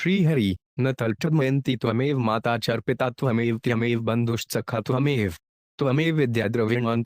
श्रीहरि न तल्टमयन्ति त्वमेव माता चर्पिता त्वमेव त्वमेव बन्धुश्चखा त्वमेव त्वमेव विद्याद्रविणं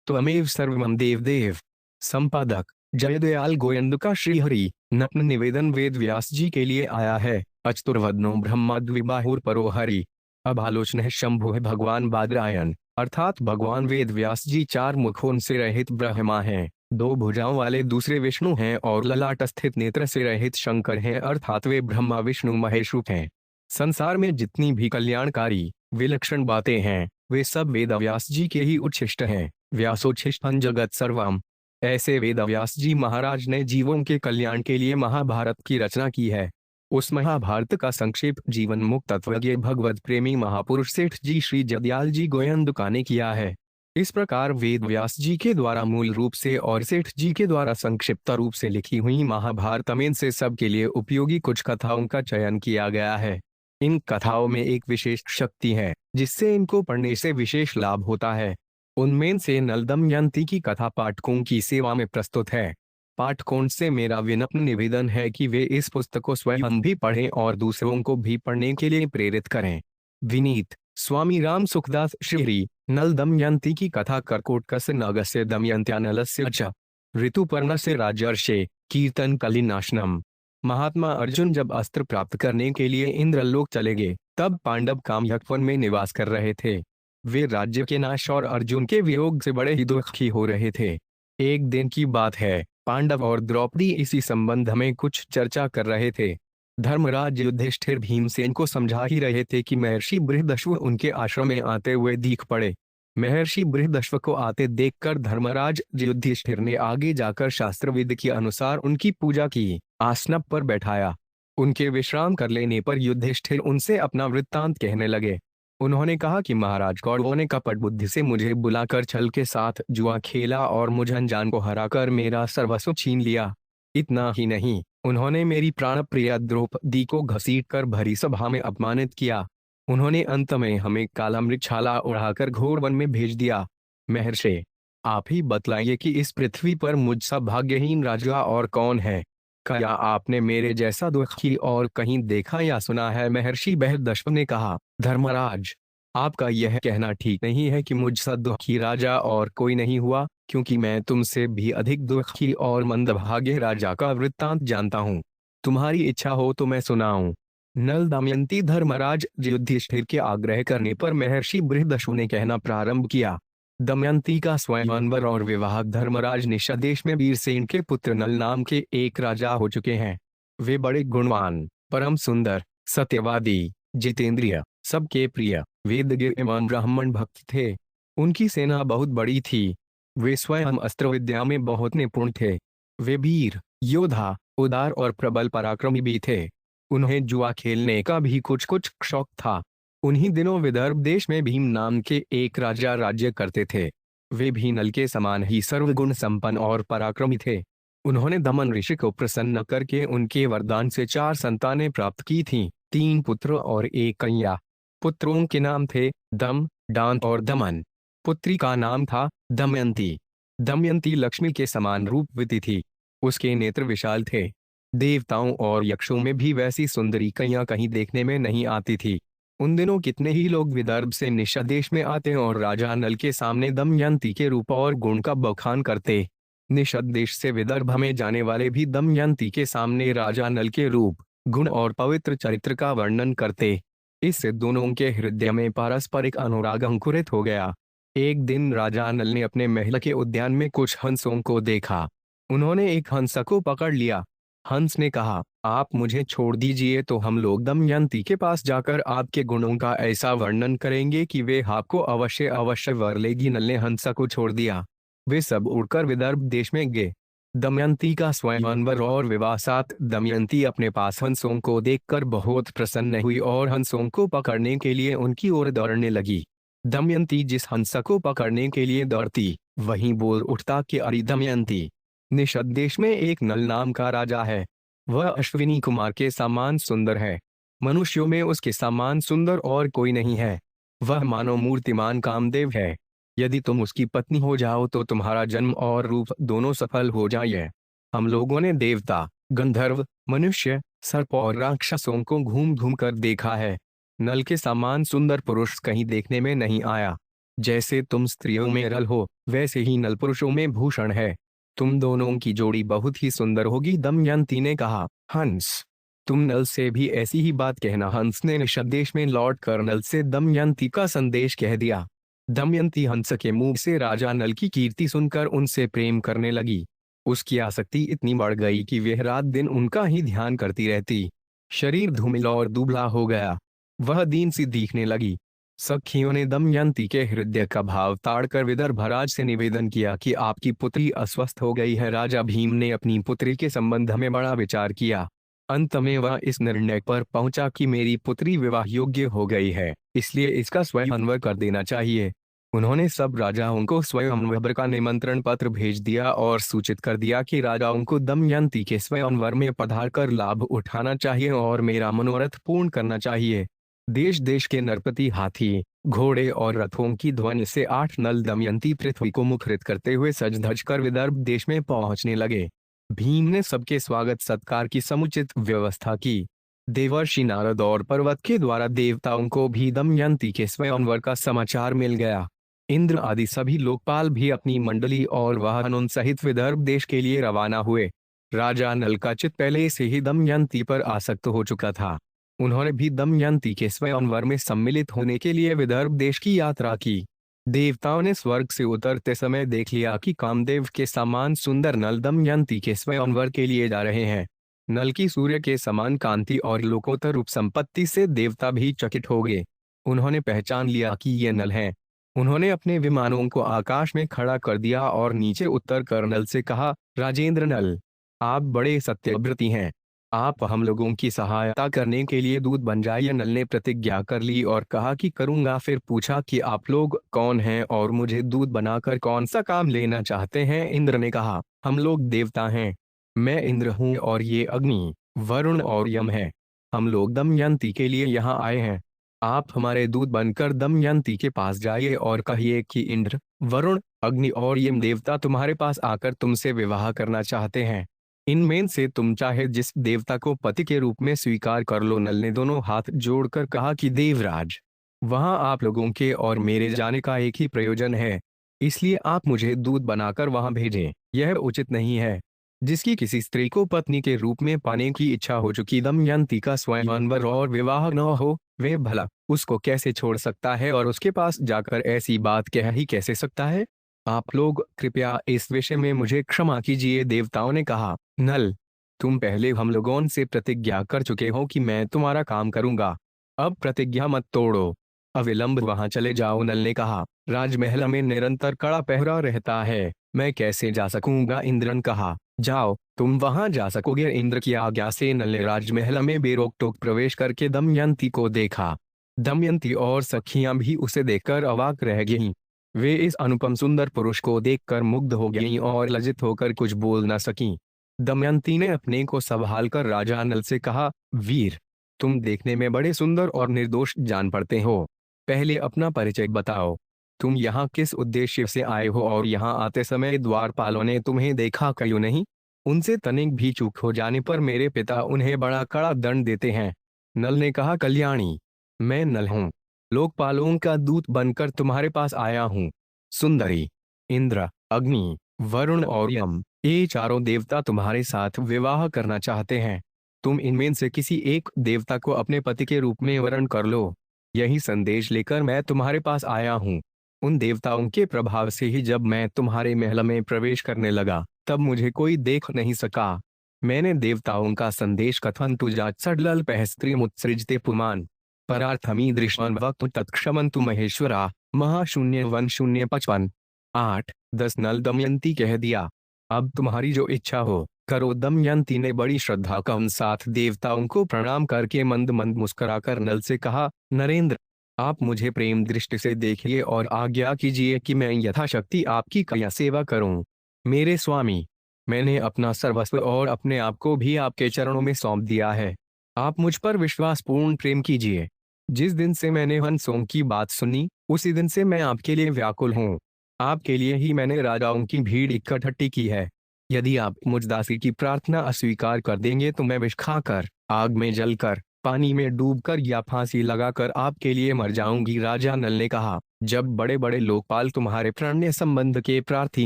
त्वमेव सर्वमं देवदेव। संपादक जयदयाल गोयंदका। श्रीहरि नग्न निवेदन वेद व्यास जी के लिए आया है। अचतुर्वदनो ब्रह्माद्विबाहुर परो हरि। अब आलोचना है शंभु है भगवान बादरायण अर्थात भगवान वेद व्यास जी चार मुखों से रहित ब्रह्मा हैं, दो भुजाओं वाले दूसरे विष्णु हैं और ललाट स्थित नेत्र से रहित शंकर हैं अर्थात वे ब्रह्मा विष्णु महेश रूप हैं। संसार में जितनी भी कल्याणकारी विलक्षण बातें हैं वे सब वेद व्यास जी के ही उच्छिष्ट हैं। व्यासोच्छिष्टं जगत सर्वम। ऐसे वेद व्यास जी महाराज ने जीवों के कल्याण के लिए महाभारत की रचना की है। उस महाभारत का संक्षेप जीवन मुक्त तत्वज्ञ भगवत प्रेमी महापुरुष सेठ जी श्री जयदयाल जी गोयंदका ने किया है। इस प्रकार वेद व्यास जी के द्वारा मूल रूप से और सेठ जी के द्वारा संक्षिप्त रूप से लिखी हुई महाभारत में से सबके लिए उपयोगी कुछ कथाओं का चयन किया गया है। इन कथाओं में एक विशेष शक्ति है जिससे इनको पढ़ने से विशेष लाभ होता है। उनमें से नल दमयंती की कथा पाठकों की सेवा में प्रस्तुत है। पाठकों से मेरा विनम्र निवेदन है कि वे इस पुस्तक को स्वयं भी पढ़ें और दूसरों को भी पढ़ने के लिए प्रेरित करें। विनीत स्वामी राम सुखदास। श्री नल दमयंती की कथा कर्कोटकस्य नागस्य दमयंत्या नलस्य च ऋतुपर्णस्य राजर्षे कीर्तन कलिनाशनम। महात्मा अर्जुन जब अस्त्र प्राप्त करने के लिए इंद्रलोक चले गए तब पांडव कामयज्ञ वन में निवास कर रहे थे। वे राज्य के नाश और अर्जुन के वियोग से बड़े ही दुखी हो रहे थे। एक दिन की बात है, पांडव और द्रौपदी इसी संबंध में कुछ चर्चा कर रहे थे। धर्मराज युधिष्ठिर भीमसेन को समझा ही रहे थे कि महर्षि बृहदश्व उनके आश्रम में आते हुए दिख पड़े। महर्षि बृहदश्व को आते देखकर धर्मराज युधिष्ठिर ने आगे जाकर शास्त्र विधि के अनुसार उनकी पूजा की, आसन पर बैठाया। उनके विश्राम कर लेने पर युधिष्ठिर उनसे अपना वृत्तांत कहने लगे। उन्होंने कहा कि महाराज कौरवों ने कपट बुद्धि से मुझे बुलाकर छल के साथ जुआ खेला और मुझ अनजान को हराकर मेरा सर्वस्व छीन लिया। इतना ही नहीं, उन्होंने मेरी प्राण प्रिया द्रौपदी को घसीटकर भरी सभा में अपमानित किया। उन्होंने अंत में हमें काला मृगछाला उड़ाकर घोर वन में भेज दिया। महर्षि, आप ही बतलाइए कि इस पृथ्वी पर मुझसा भाग्यहीन राजा और कौन है? क्या आपने मेरे जैसा दुखी और कहीं देखा या सुना है? महर्षि बृहदश्व ने कहा, धर्मराज, आपका यह कहना ठीक नहीं है कि मुझसा दुखी राजा और कोई नहीं हुआ, क्योंकि मैं तुमसे भी अधिक दुखी और मंदभाग्य राजा का वृत्तांत जानता हूँ। तुम्हारी इच्छा हो तो मैं सुनाऊं। नल दमयंती। धर्मराज युधिष्ठिर के आग्रह करने पर महर्षि बृहदश्व ने कहना प्रारंभ किया। दमयंती का स्वयंवर और विवाह धर्मराज निषदेश में वीरसेन के पुत्र नल नाम के एक राजा हो चुके हैं। वे बड़े गुणवान, परम सुंदर, सत्यवादी, जितेंद्रिय, सबके प्रिय, वेदज्ञ एवं ब्राह्मण भक्त थे। उनकी सेना बहुत बड़ी थी। वे स्वयं अस्त्र विद्या में बहुत निपुण थे। वे वीर योद्धा, उदार और प्रबल पराक्रमी भी थे। उन्हें जुआ खेलने का भी कुछ कुछ शौक था। उन्हीं दिनों विदर्भ देश में भीम नाम के एक राजा राज्य करते थे। वे भी नल के समान ही सर्वगुण संपन्न और पराक्रमी थे। उन्होंने दमन ऋषि को प्रसन्न करके उनके वरदान से 4 संतानें प्राप्त की थीं, 3 पुत्र और 1 कन्या। पुत्रों के नाम थे दम, डांत और दमन। पुत्री का नाम था दमयंती। दमयंती लक्ष्मी के समान रूपवती थी। उसके नेत्र विशाल थे। देवताओं और यक्षों में भी वैसी सुंदरी कन्या कहीं देखने में नहीं आती थी। उन दिनों कितने ही लोग विदर्भ से निषदेश में आते और राजा नल के सामने दमयंती के रूप और गुण का बखान करते। निषद देश से विदर्भ में जाने वाले भी दमयंती के सामने राजा नल के रूप, गुण और पवित्र चरित्र का वर्णन करते। इससे दोनों के हृदय में पारस्परिक अनुराग अंकुरित हो गया। एक दिन राजा नल ने अपने महल के उद्यान में कुछ हंसों को देखा। उन्होंने एक हंस को पकड़ लिया। हंस ने कहा, आप मुझे छोड़ दीजिए तो हम लोग दमयंती के पास जाकर आपके गुणों का ऐसा वर्णन करेंगे कि वे आपको अवश्य अवश्य वर लेगी। नल ने हंस को छोड़ दिया। वे सब उड़कर विदर्भ देश में गए। दमयंती का स्वयंवर और विवाह साथ दमयंती अपने पास हंसों को देखकर बहुत प्रसन्न हुई और हंसों को पकड़ने के लिए उनकी ओर दौड़ने लगी। दमयंती जिस हंस को पकड़ने के लिए दौड़ती वहीं बोल उठता कि अरे दमयंती, निषद देश में एक नल नाम का राजा है। वह अश्विनी कुमार के समान सुंदर है। मनुष्यों में उसके समान सुंदर और कोई नहीं है। वह मानव मूर्तिमान कामदेव है। यदि तुम उसकी पत्नी हो जाओ तो तुम्हारा जन्म और रूप दोनों सफल हो जाए। हम लोगों ने देवता, गंधर्व, मनुष्य, सर्प और राक्षसों को घूम घूम कर देखा है। नल के समान सुंदर पुरुष कहीं देखने में नहीं आया। जैसे तुम स्त्रियों में रल हो, वैसे ही नल पुरुषों में भूषण है। तुम दोनों की जोड़ी बहुत ही सुंदर होगी, दमयंती ने कहा। हंस, तुम नल से भी ऐसी ही बात कहना। हंस ने निषद देश में लौट कर नल से दमयंती का संदेश कह दिया। दमयंती हंस के मुंह से राजा नल की कीर्ति सुनकर उनसे प्रेम करने लगी। उसकी आसक्ति इतनी बढ़ गई कि वह रात दिन उनका ही ध्यान करती रहती। शरीर धूमिल और दुबला हो गया। वह दीन सी दिखने लगी। सखियों ने दमयंती के हृदय का भाव ताड़कर विदर्भराज से निवेदन किया कि आपकी पुत्री अस्वस्थ हो गई है। राजा भीम ने अपनी पुत्री के संबंध में बड़ा विचार किया। अंत में वह इस निर्णय पर पहुंचा कि मेरी पुत्री विवाह योग्य हो गई है, इसलिए इसका स्वयंवर कर देना चाहिए। उन्होंने सब राजाओं को स्वयंवर का निमंत्रण पत्र भेज दिया और सूचित कर दिया कि राजाओं को दमयंती के स्वयंवर में पधार कर लाभ उठाना चाहिए और मेरा मनोरथ पूर्ण करना चाहिए। देश देश के नरपति हाथी, घोड़े और रथों की ध्वनि से 8 नल दमयंती पृथ्वी को मुखरित करते हुए सज धज कर विदर्भ देश में पहुंचने लगे। भीम ने सबके स्वागत सत्कार की समुचित व्यवस्था की। देवर्षि नारद और पर्वत के द्वारा देवताओं को भी दमयंती के स्वयंवर का समाचार मिल गया। इंद्र आदि सभी लोकपाल भी अपनी मंडली और वाहनों सहित विदर्भ देश के लिए रवाना हुए। राजा नल का चित्त पहले से ही दमयंती पर आसक्त हो चुका था। उन्होंने भी दमयंती के स्वयंवर में सम्मिलित होने के लिए विदर्भ देश की यात्रा की। देवताओं ने स्वर्ग से उतरते समय देख लिया कि कामदेव के समान सुंदर नल दमयंती के स्वयंवर के लिए जा रहे हैं। नल की सूर्य के समान कांति और लोकोत्तर रूप संपत्ति से देवता भी चकित हो गए। उन्होंने पहचान लिया कि ये नल हैं। उन्होंने अपने विमानों को आकाश में खड़ा कर दिया और नीचे उतर कर नल से कहा, राजेंद्र नल, आप बड़े सत्यव्रती हैं। आप हम लोगों की सहायता करने के लिए दूत बन जाइए। नल ने प्रतिज्ञा कर ली और कहा कि करूंगा। फिर पूछा कि आप लोग कौन हैं और मुझे दूत बनाकर कौन सा काम लेना चाहते हैं। इंद्र ने कहा, हम लोग देवता हैं। मैं इंद्र हूँ और ये अग्नि, वरुण और यम है। हम लोग दमयंती के लिए यहाँ आए हैं। आप हमारे दूत बनकर दमयंती के पास जाइए और कहिए कि इंद्र, वरुण, अग्नि और यम देवता तुम्हारे पास आकर तुमसे विवाह करना चाहते हैं। इनमें से तुम चाहे जिस देवता को पति के रूप में स्वीकार कर लो। नल ने दोनों हाथ जोड़कर कहा कि देवराज, वहां आप लोगों के और मेरे जाने का एक ही प्रयोजन है, इसलिए आप मुझे दूत बनाकर वहां भेजें। यह उचित नहीं है। जिसकी किसी स्त्री को पत्नी के रूप में पाने की इच्छा हो चुकी दमयंती का स्वयंवर और विवाह न हो, वे भला उसको कैसे छोड़ सकता है और उसके पास जाकर ऐसी बात कह ही कैसे सकता है। आप लोग कृपया इस विषय में मुझे क्षमा कीजिए। देवताओं ने कहा, नल, तुम पहले हम लोगों से प्रतिज्ञा कर चुके हो कि मैं तुम्हारा काम करूंगा। अब प्रतिज्ञा मत तोड़ो, अविलंब वहां चले जाओ। नल ने कहा, राजमहल में निरंतर कड़ा पहरा रहता है, मैं कैसे जा सकूंगा। इंद्र ने कहा, जाओ, तुम वहां जा सकोगे। इंद्र की आज्ञा से नल ने राजमहल में बेरोक टोक प्रवेश करके दमयंती को देखा। दमयंती और सखियां भी उसे देखकर अवाक रह गईं। वे इस अनुपम सुंदर पुरुष को देखकर मुग्ध हो गईं और लज्जित होकर कुछ बोल न सकीं। दमयंती ने अपने को संभाल कर राजा नल से कहा, वीर, तुम देखने में बड़े सुंदर और निर्दोष जान पड़ते हो। पहले अपना परिचय बताओ। तुम यहाँ किस उद्देश्य से आए हो और यहाँ आते समय द्वारपालों ने तुम्हें देखा क्यों नहीं? उनसे तनिक भी चूक हो जाने पर मेरे पिता उन्हें बड़ा कड़ा दंड देते हैं। नल ने कहा, कल्याणी, मैं नल हूँ, लोकपालों का दूत बनकर तुम्हारे पास आया हूँ। सुंदरी, इंद्र, अग्नि, वरुण और यम, ये चारों देवता तुम्हारे साथ विवाह करना चाहते हैं। तुम इनमें से किसी एक देवता को अपने पति के रूप में वरण कर लो। यही संदेश लेकर मैं तुम्हारे पास आया हूँ। उन देवताओं के प्रभाव से ही जब मैं तुम्हारे महल में प्रवेश करने लगा, तब मुझे कोई देख नहीं सका। मैंने देवताओं का संदेश कथन तुजा सडलल पहस्त्रिमुत्सृजते पुमान परार्थमी दृश्यन वक्त तत्क्षमंतु महेश्वरा महाशून्य 1:055। 8:10 नल दमयंती कह दिया, अब तुम्हारी जो इच्छा हो करो। दमयंती ने बड़ी श्रद्धा का उन 7 देवताओं को प्रणाम करके मंद मंद मुस्कुराकर नल से कहा, नरेंद्र, आप मुझे प्रेम दृष्टि से देखिए और आज्ञा कीजिए कि मैं यथाशक्ति आपकी क्या सेवा करूं। मेरे स्वामी, मैंने अपना सर्वस्व और अपने आप को भी आपके चरणों में सौंप दिया है। आप मुझ पर विश्वासपूर्ण प्रेम कीजिए। जिस दिन से मैंने हंसों की बात सुनी, उसी दिन से मैं आपके लिए व्याकुल हूँ। आपके लिए ही मैंने राजाओं की भीड़ इकट्ठी की है। यदि आप मुझ दासी की प्रार्थना अस्वीकार कर देंगे तो मैं विष खाकर, आग में जलकर, पानी में डूबकर या फांसी लगाकर आपके लिए मर जाऊंगी। राजा नल ने कहा, जब बड़े बड़े लोकपाल तुम्हारे प्रणय संबंध के प्रार्थी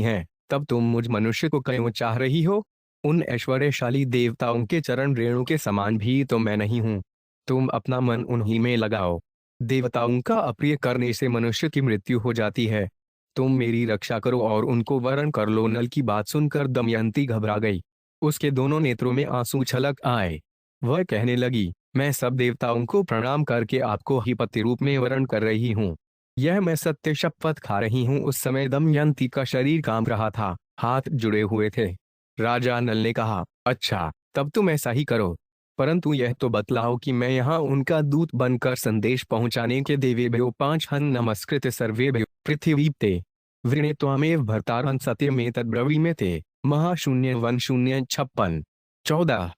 हैं, तब तुम मुझ मनुष्य को क्यों चाह रही हो? उन ऐश्वर्यशाली देवताओं के चरण रेणु के समान भी तो मैं नहीं हूँ। तुम अपना मन उन्हीं में लगाओ। देवताओं का अप्रिय करने से मनुष्य की मृत्यु हो जाती है। तुम मेरी रक्षा करो और उनको वरण कर लो। नल की बात सुनकर दमयंती घबरा गई। उसके दोनों नेत्रों में आंसू छलक आए। वह कहने लगी, मैं सब देवताओं को प्रणाम करके आपको ही पति रूप में वरण कर रही हूँ। यह मैं सत्य शपथ खा रही हूँ। उस समय दमयंती का शरीर कांप रहा था, हाथ जुड़े हुए थे। राजा नल ने कहा, अच्छा, तब तुम ऐसा ही करो, परंतु यह तो बतलाओ कि मैं यहाँ उनका दूत बनकर संदेश पहुँचाने के देवेभ्यो 5 हन नमस्कृत सर्वेभ्यो पृथ्वीप्ते वृणे त्वामेव भर्तारं सत्यमेतद् ब्रवीमि महाशून्य वन शून्य 56। 14।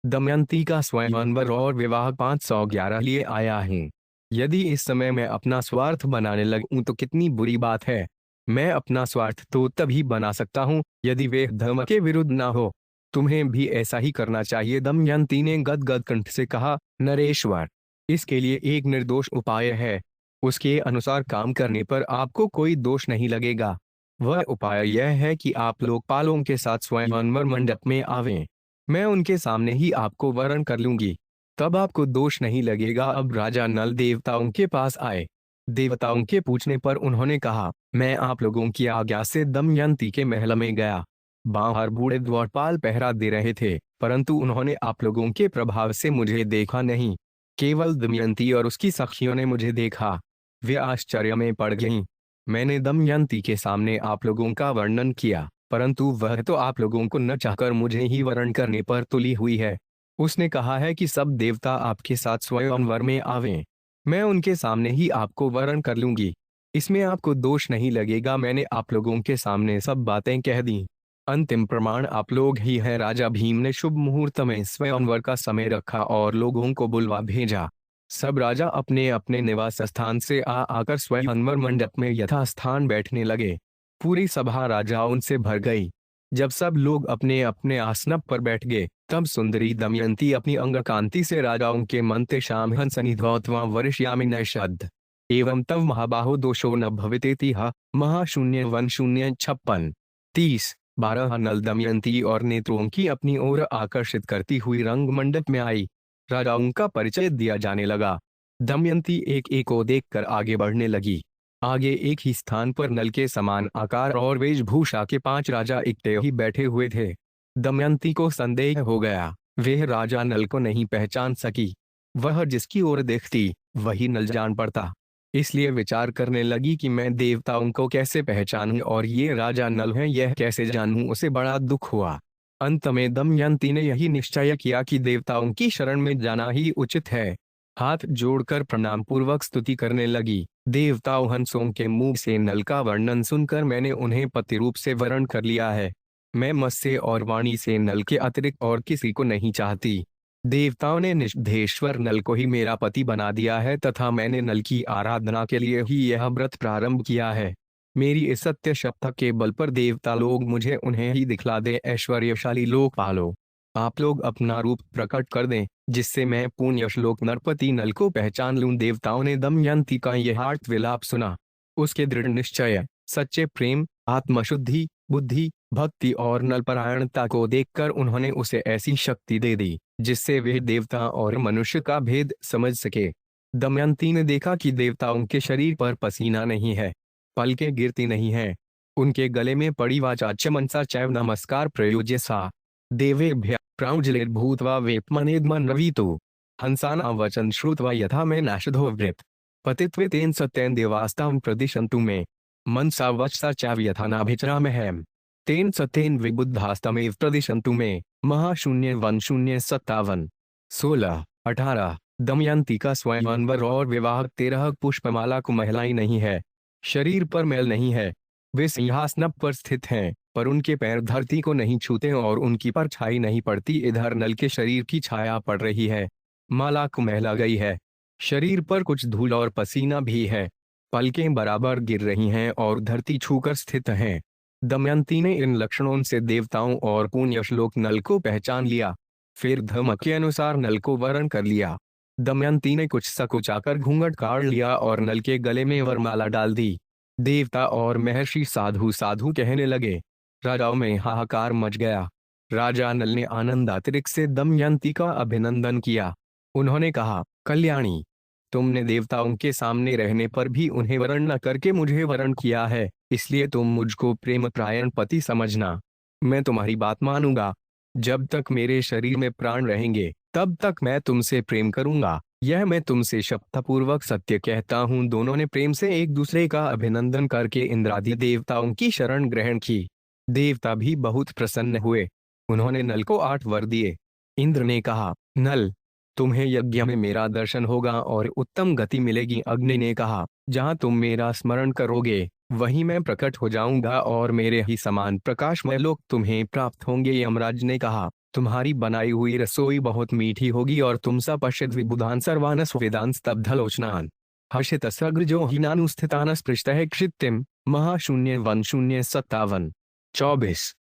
दमयंती का स्वयंवर और विवाह 511 लिए आया है। यदि इस समय मैं अपना स्वार्थ बनाने लगूं तो कितनी बुरी बात है। मैं अपना स्वार्थ तो तभी बना सकता हूँ यदि वे धर्म के विरुद्ध ना हो। तुम्हें भी ऐसा ही करना चाहिए। दमयंती ने गदगद कंठ से कहा, नरेश्वर, इसके लिए एक निर्दोष उपाय है। उसके अनुसार काम करने पर आपको कोई दोष नहीं लगेगा। वह उपाय यह है कि आप लोकपालों के साथ स्वयंवर मंडप में आवें। मैं उनके सामने ही आपको वरण कर लूंगी, तब आपको दोष नहीं लगेगा। अब राजा नल देवताओं के पास आए। देवताओं के पूछने पर उन्होंने कहा, मैं आप लोगों की आज्ञा से दमयंती के महल में गया। बाहर बूढ़े द्वारपाल पहरा दे रहे थे, परंतु उन्होंने आप लोगों के प्रभाव से मुझे देखा नहीं। केवल दमयंती और उसकी सखियों ने मुझे देखा। वे आश्चर्य में पड़ गईं। मैंने दमयंती के सामने आप लोगों का वर्णन किया, परंतु वह तो आप लोगों को न चाहकर मुझे ही वरण करने पर तुली हुई है। उसने कहा है कि सब देवता आपके साथ स्वयंवर में आवें। मैं उनके सामने ही आपको वरण कर लूंगी। इसमें आपको दोष नहीं लगेगा। मैंने आप लोगों के सामने सब बातें कह दी। अंतिम प्रमाण आप लोग ही हैं। राजा भीम ने शुभ मुहूर्त में स्वयंवर का समय रखा और लोगों को बुलवा भेजा। सब राजा अपने अपने निवास स्थान से आकर स्वयंवर मंडप में यथास्थान बैठने लगे। पूरी सभा राजाओं से भर गई। जब सब लोग अपने अपने आसन पर बैठ गए, तब सुंदरी दमयंती अपनी अंग कांति से राजाओं के मंते शाम हंसनिध्वत्वा वर्षयामि नैषद एवं तव महाबाहो दोषो न भवितेति महाशून्य वन शून्य 56। 30। 12 नल दमयंती और नेत्रों की अपनी ओर आकर्षित करती हुई रंग मंडप में आई। राजाओं का परिचय दिया जाने लगा। दमयंती एक एक को देखकर आगे बढ़ने लगी। आगे एक ही स्थान पर नल के समान आकार और वेशभूषा के 5 राजा इकट्ठे ही बैठे हुए थे। दमयंती को संदेह हो गया। वह राजा नल को नहीं पहचान सकी। वह जिसकी ओर देखती वही नल जान पड़ता। इसलिए विचार करने लगी कि मैं देवताओं को कैसे पहचानूं और ये राजा नल हैं यह कैसे जानूं। उसे बड़ा दुख हुआ। अंत में दमयंती ने यही निश्चय किया कि देवताओं की शरण में जाना ही उचित है। हाथ जोड़कर प्रणाम पूर्वक स्तुति करने लगी। देवताओं हंसों के मुंह से नल का वर्णन सुनकर मैंने उन्हें पति रूप से वरण कर लिया है। मैं मत्स्य और वाणी से नल के अतिरिक्त और किसी को नहीं चाहती। देवताओं ने निषधेश्वर नल को ही मेरा पति बना दिया है तथा मैंने नल की आराधना के लिए ही यह व्रत प्रारंभ किया है। मेरी इस सत्य शपथ के बल पर देवता लोग मुझे उन्हें ही दिखला दे। ऐश्वर्यशाली लोकपालों, आप लोग अपना रूप प्रकट कर दें, जिससे मैं पुण्यश्लोक नरपति नल को पहचान लूं। देवताओं ने दमयंती का यह आर्त विलाप सुना। उसके दृढ़ निश्चय, सच्चे प्रेम, आत्मशुद्धि, बुद्धि, भक्ति और नलपरायणता को देखकर उन्होंने उसे ऐसी शक्ति दे दी जिससे वे देवता और मनुष्य का भेद समझ सके। दमयंती ने देखा कि देवताओं के शरीर पर पसीना नहीं है, पलकें गिरती नहीं है। उनके गले में पड़ी वाचा च मनसा चैव नमस्कार प्रयोज्य सा देवेभ्य प्राञ्जलिर्भूत्वा वेत्मनेद्मन्रवीतो हंसाना वचन श्रुत्वा यथा मे नाशधो वृत पतित्वेतेन सत्येन देवास्तां प्रदिशन्तु मे मनसा वचसा चैव यथा नाभिचरामहम् तेन सत्येन विबुद्धास्तमेव प्रदिशन्तु मे महाशून्य वन शून्य 57। 16। 18। दमयंती का स्वयंवर और विवाह 13 पुष्पमाला को महिलाई नहीं है। शरीर पर मैल नहीं है। वे सिंहासन पर स्थित हैं, पर उनके पैर धरती को नहीं छूते और उनकी परछाई नहीं पड़ती। इधर नल के शरीर की छाया पड़ रही है। माला कुम्हला गई है। शरीर पर कुछ धूल और पसीना भी है। पलकें बराबर गिर रही हैं और धरती छूकर स्थित हैं। दमयंती ने इन लक्षणों से देवताओं और पुण्यश्लोक नल को पहचान लिया। फिर धर्म के अनुसार नल को वरण कर लिया। दमयंती ने कुछ सकुचाकर घूंघट काढ़ लिया और नल के गले में वरमाला डाल दी। देवता और महर्षि साधु साधु कहने लगे। राजाओं में हाहाकार मच गया। राजा नल ने आनंदातिरिक्त से दमयंती का अभिनंदन किया। उन्होंने कहा, कल्याणी, तुमने देवताओं के सामने रहने पर भी उन्हें वरण न करके मुझे वरण किया है, इसलिए तुम मुझको प्रेम प्रायण पति समझना। मैं तुम्हारी बात मानूंगा। जब तक मेरे शरीर में प्राण रहेंगे तब तक मैं तुमसे प्रेम करूंगा। यह मैं तुमसे शपथपूर्वक सत्य कहता हूँ। दोनों ने प्रेम से एक दूसरे का अभिनंदन करके इंद्रादि देवताओं की शरण ग्रहण की। देवता भी बहुत प्रसन्न हुए। उन्होंने नल को 8 वर दिए। इंद्र ने कहा, नल, तुम्हें यज्ञ में मेरा दर्शन होगा और उत्तम गति मिलेगी। अग्नि ने कहा, जहाँ तुम मेरा स्मरण करोगे वहीं मैं प्रकट हो जाऊंगा और मेरे ही समान प्रकाशमय लोक तुम्हें प्राप्त होंगे। यमराज ने कहा, तुम्हारी बनाई हुई रसोई बहुत मीठी होगी और तुम स पश्यत विबुधान सर्वानस वेदान स्तब्धलोचनान हर्षित सग्रजो हीनानुस्थितान पृष्ठः क्षितिम महाशून्य 1057।